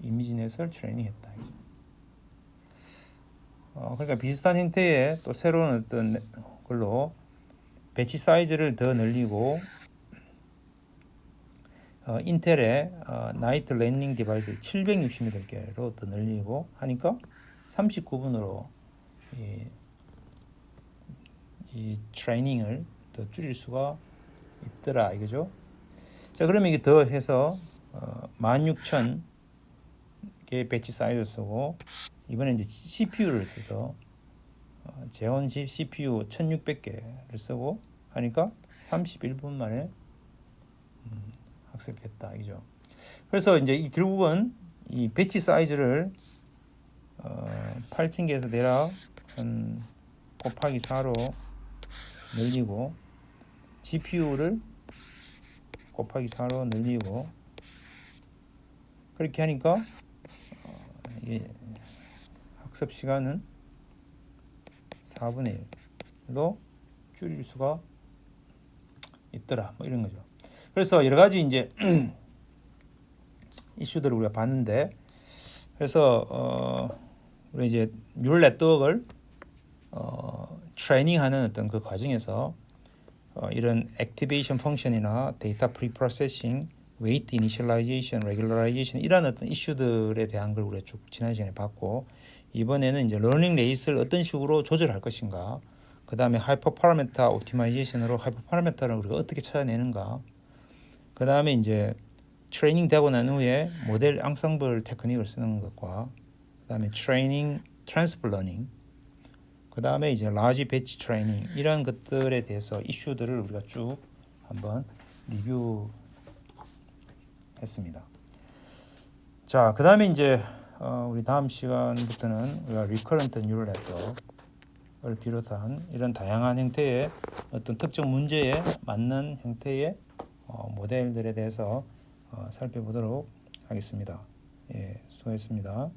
이미지넷을 트레이닝했다. 그러니까 비슷한 형태의 또 새로운 어떤 걸로 배치 사이즈를 더 늘리고 인텔의 나이트 랜딩 디바이스 768개로 더 늘리고 하니까 39분으로 이 트레이닝을 더 줄일 수가 있더라 이거죠. 자, 그러면 이게 더 해서 16,000개 배치 사이즈 쓰고 이번에 이제 CPU를 써서 제온 CPU 1600개를 쓰고 하니까 31분 만에 학습했다 이죠. 그래서 이제 결국은 이 배치 사이즈를 8층계에서 대략 한 곱하기 4로 늘리고 GPU를 곱하기 4로 늘리고 그렇게 하니까 이게 학습 시간은 4분의 1로 줄일 수가 있더라. 뭐 이런 거죠. 그래서 여러 가지 이제 이슈들을 우리가 봤는데 그래서 우리 이제 뉴럴 네트워크를 트레이닝하는 어떤 그 과정에서 이런 액티베이션 펑션이나 데이터 프리프로세싱, 웨이트 이니셜라이제이션, 레귤러라이제이션 이런 어떤 이슈들에 대한 걸 우리가 쭉 지난 시간에 봤고 이번에는 이제 러닝 레이스를 어떤 식으로 조절할 것인가, 그 다음에 하이퍼 파라미터 옵티마이제이션으로 하이퍼 파라미터를 우리가 어떻게 찾아내는가, 그 다음에 이제 트레이닝 되고 난 후에 모델 앙상블 테크닉을 쓰는 것과 그 다음에 트레이닝 트랜스퍼 러닝, 그 다음에 이제 라지 배치 트레이닝 이런 것들에 대해서 이슈들을 우리가 쭉 한번 리뷰했습니다. 자, 그 다음에 이제 우리 다음 시간부터는 우리가 리커런트 뉴럴 네트워크를 비롯한 이런 다양한 형태의 어떤 특정 문제에 맞는 형태의 모델들에 대해서 살펴보도록 하겠습니다. 예, 수고했습니다.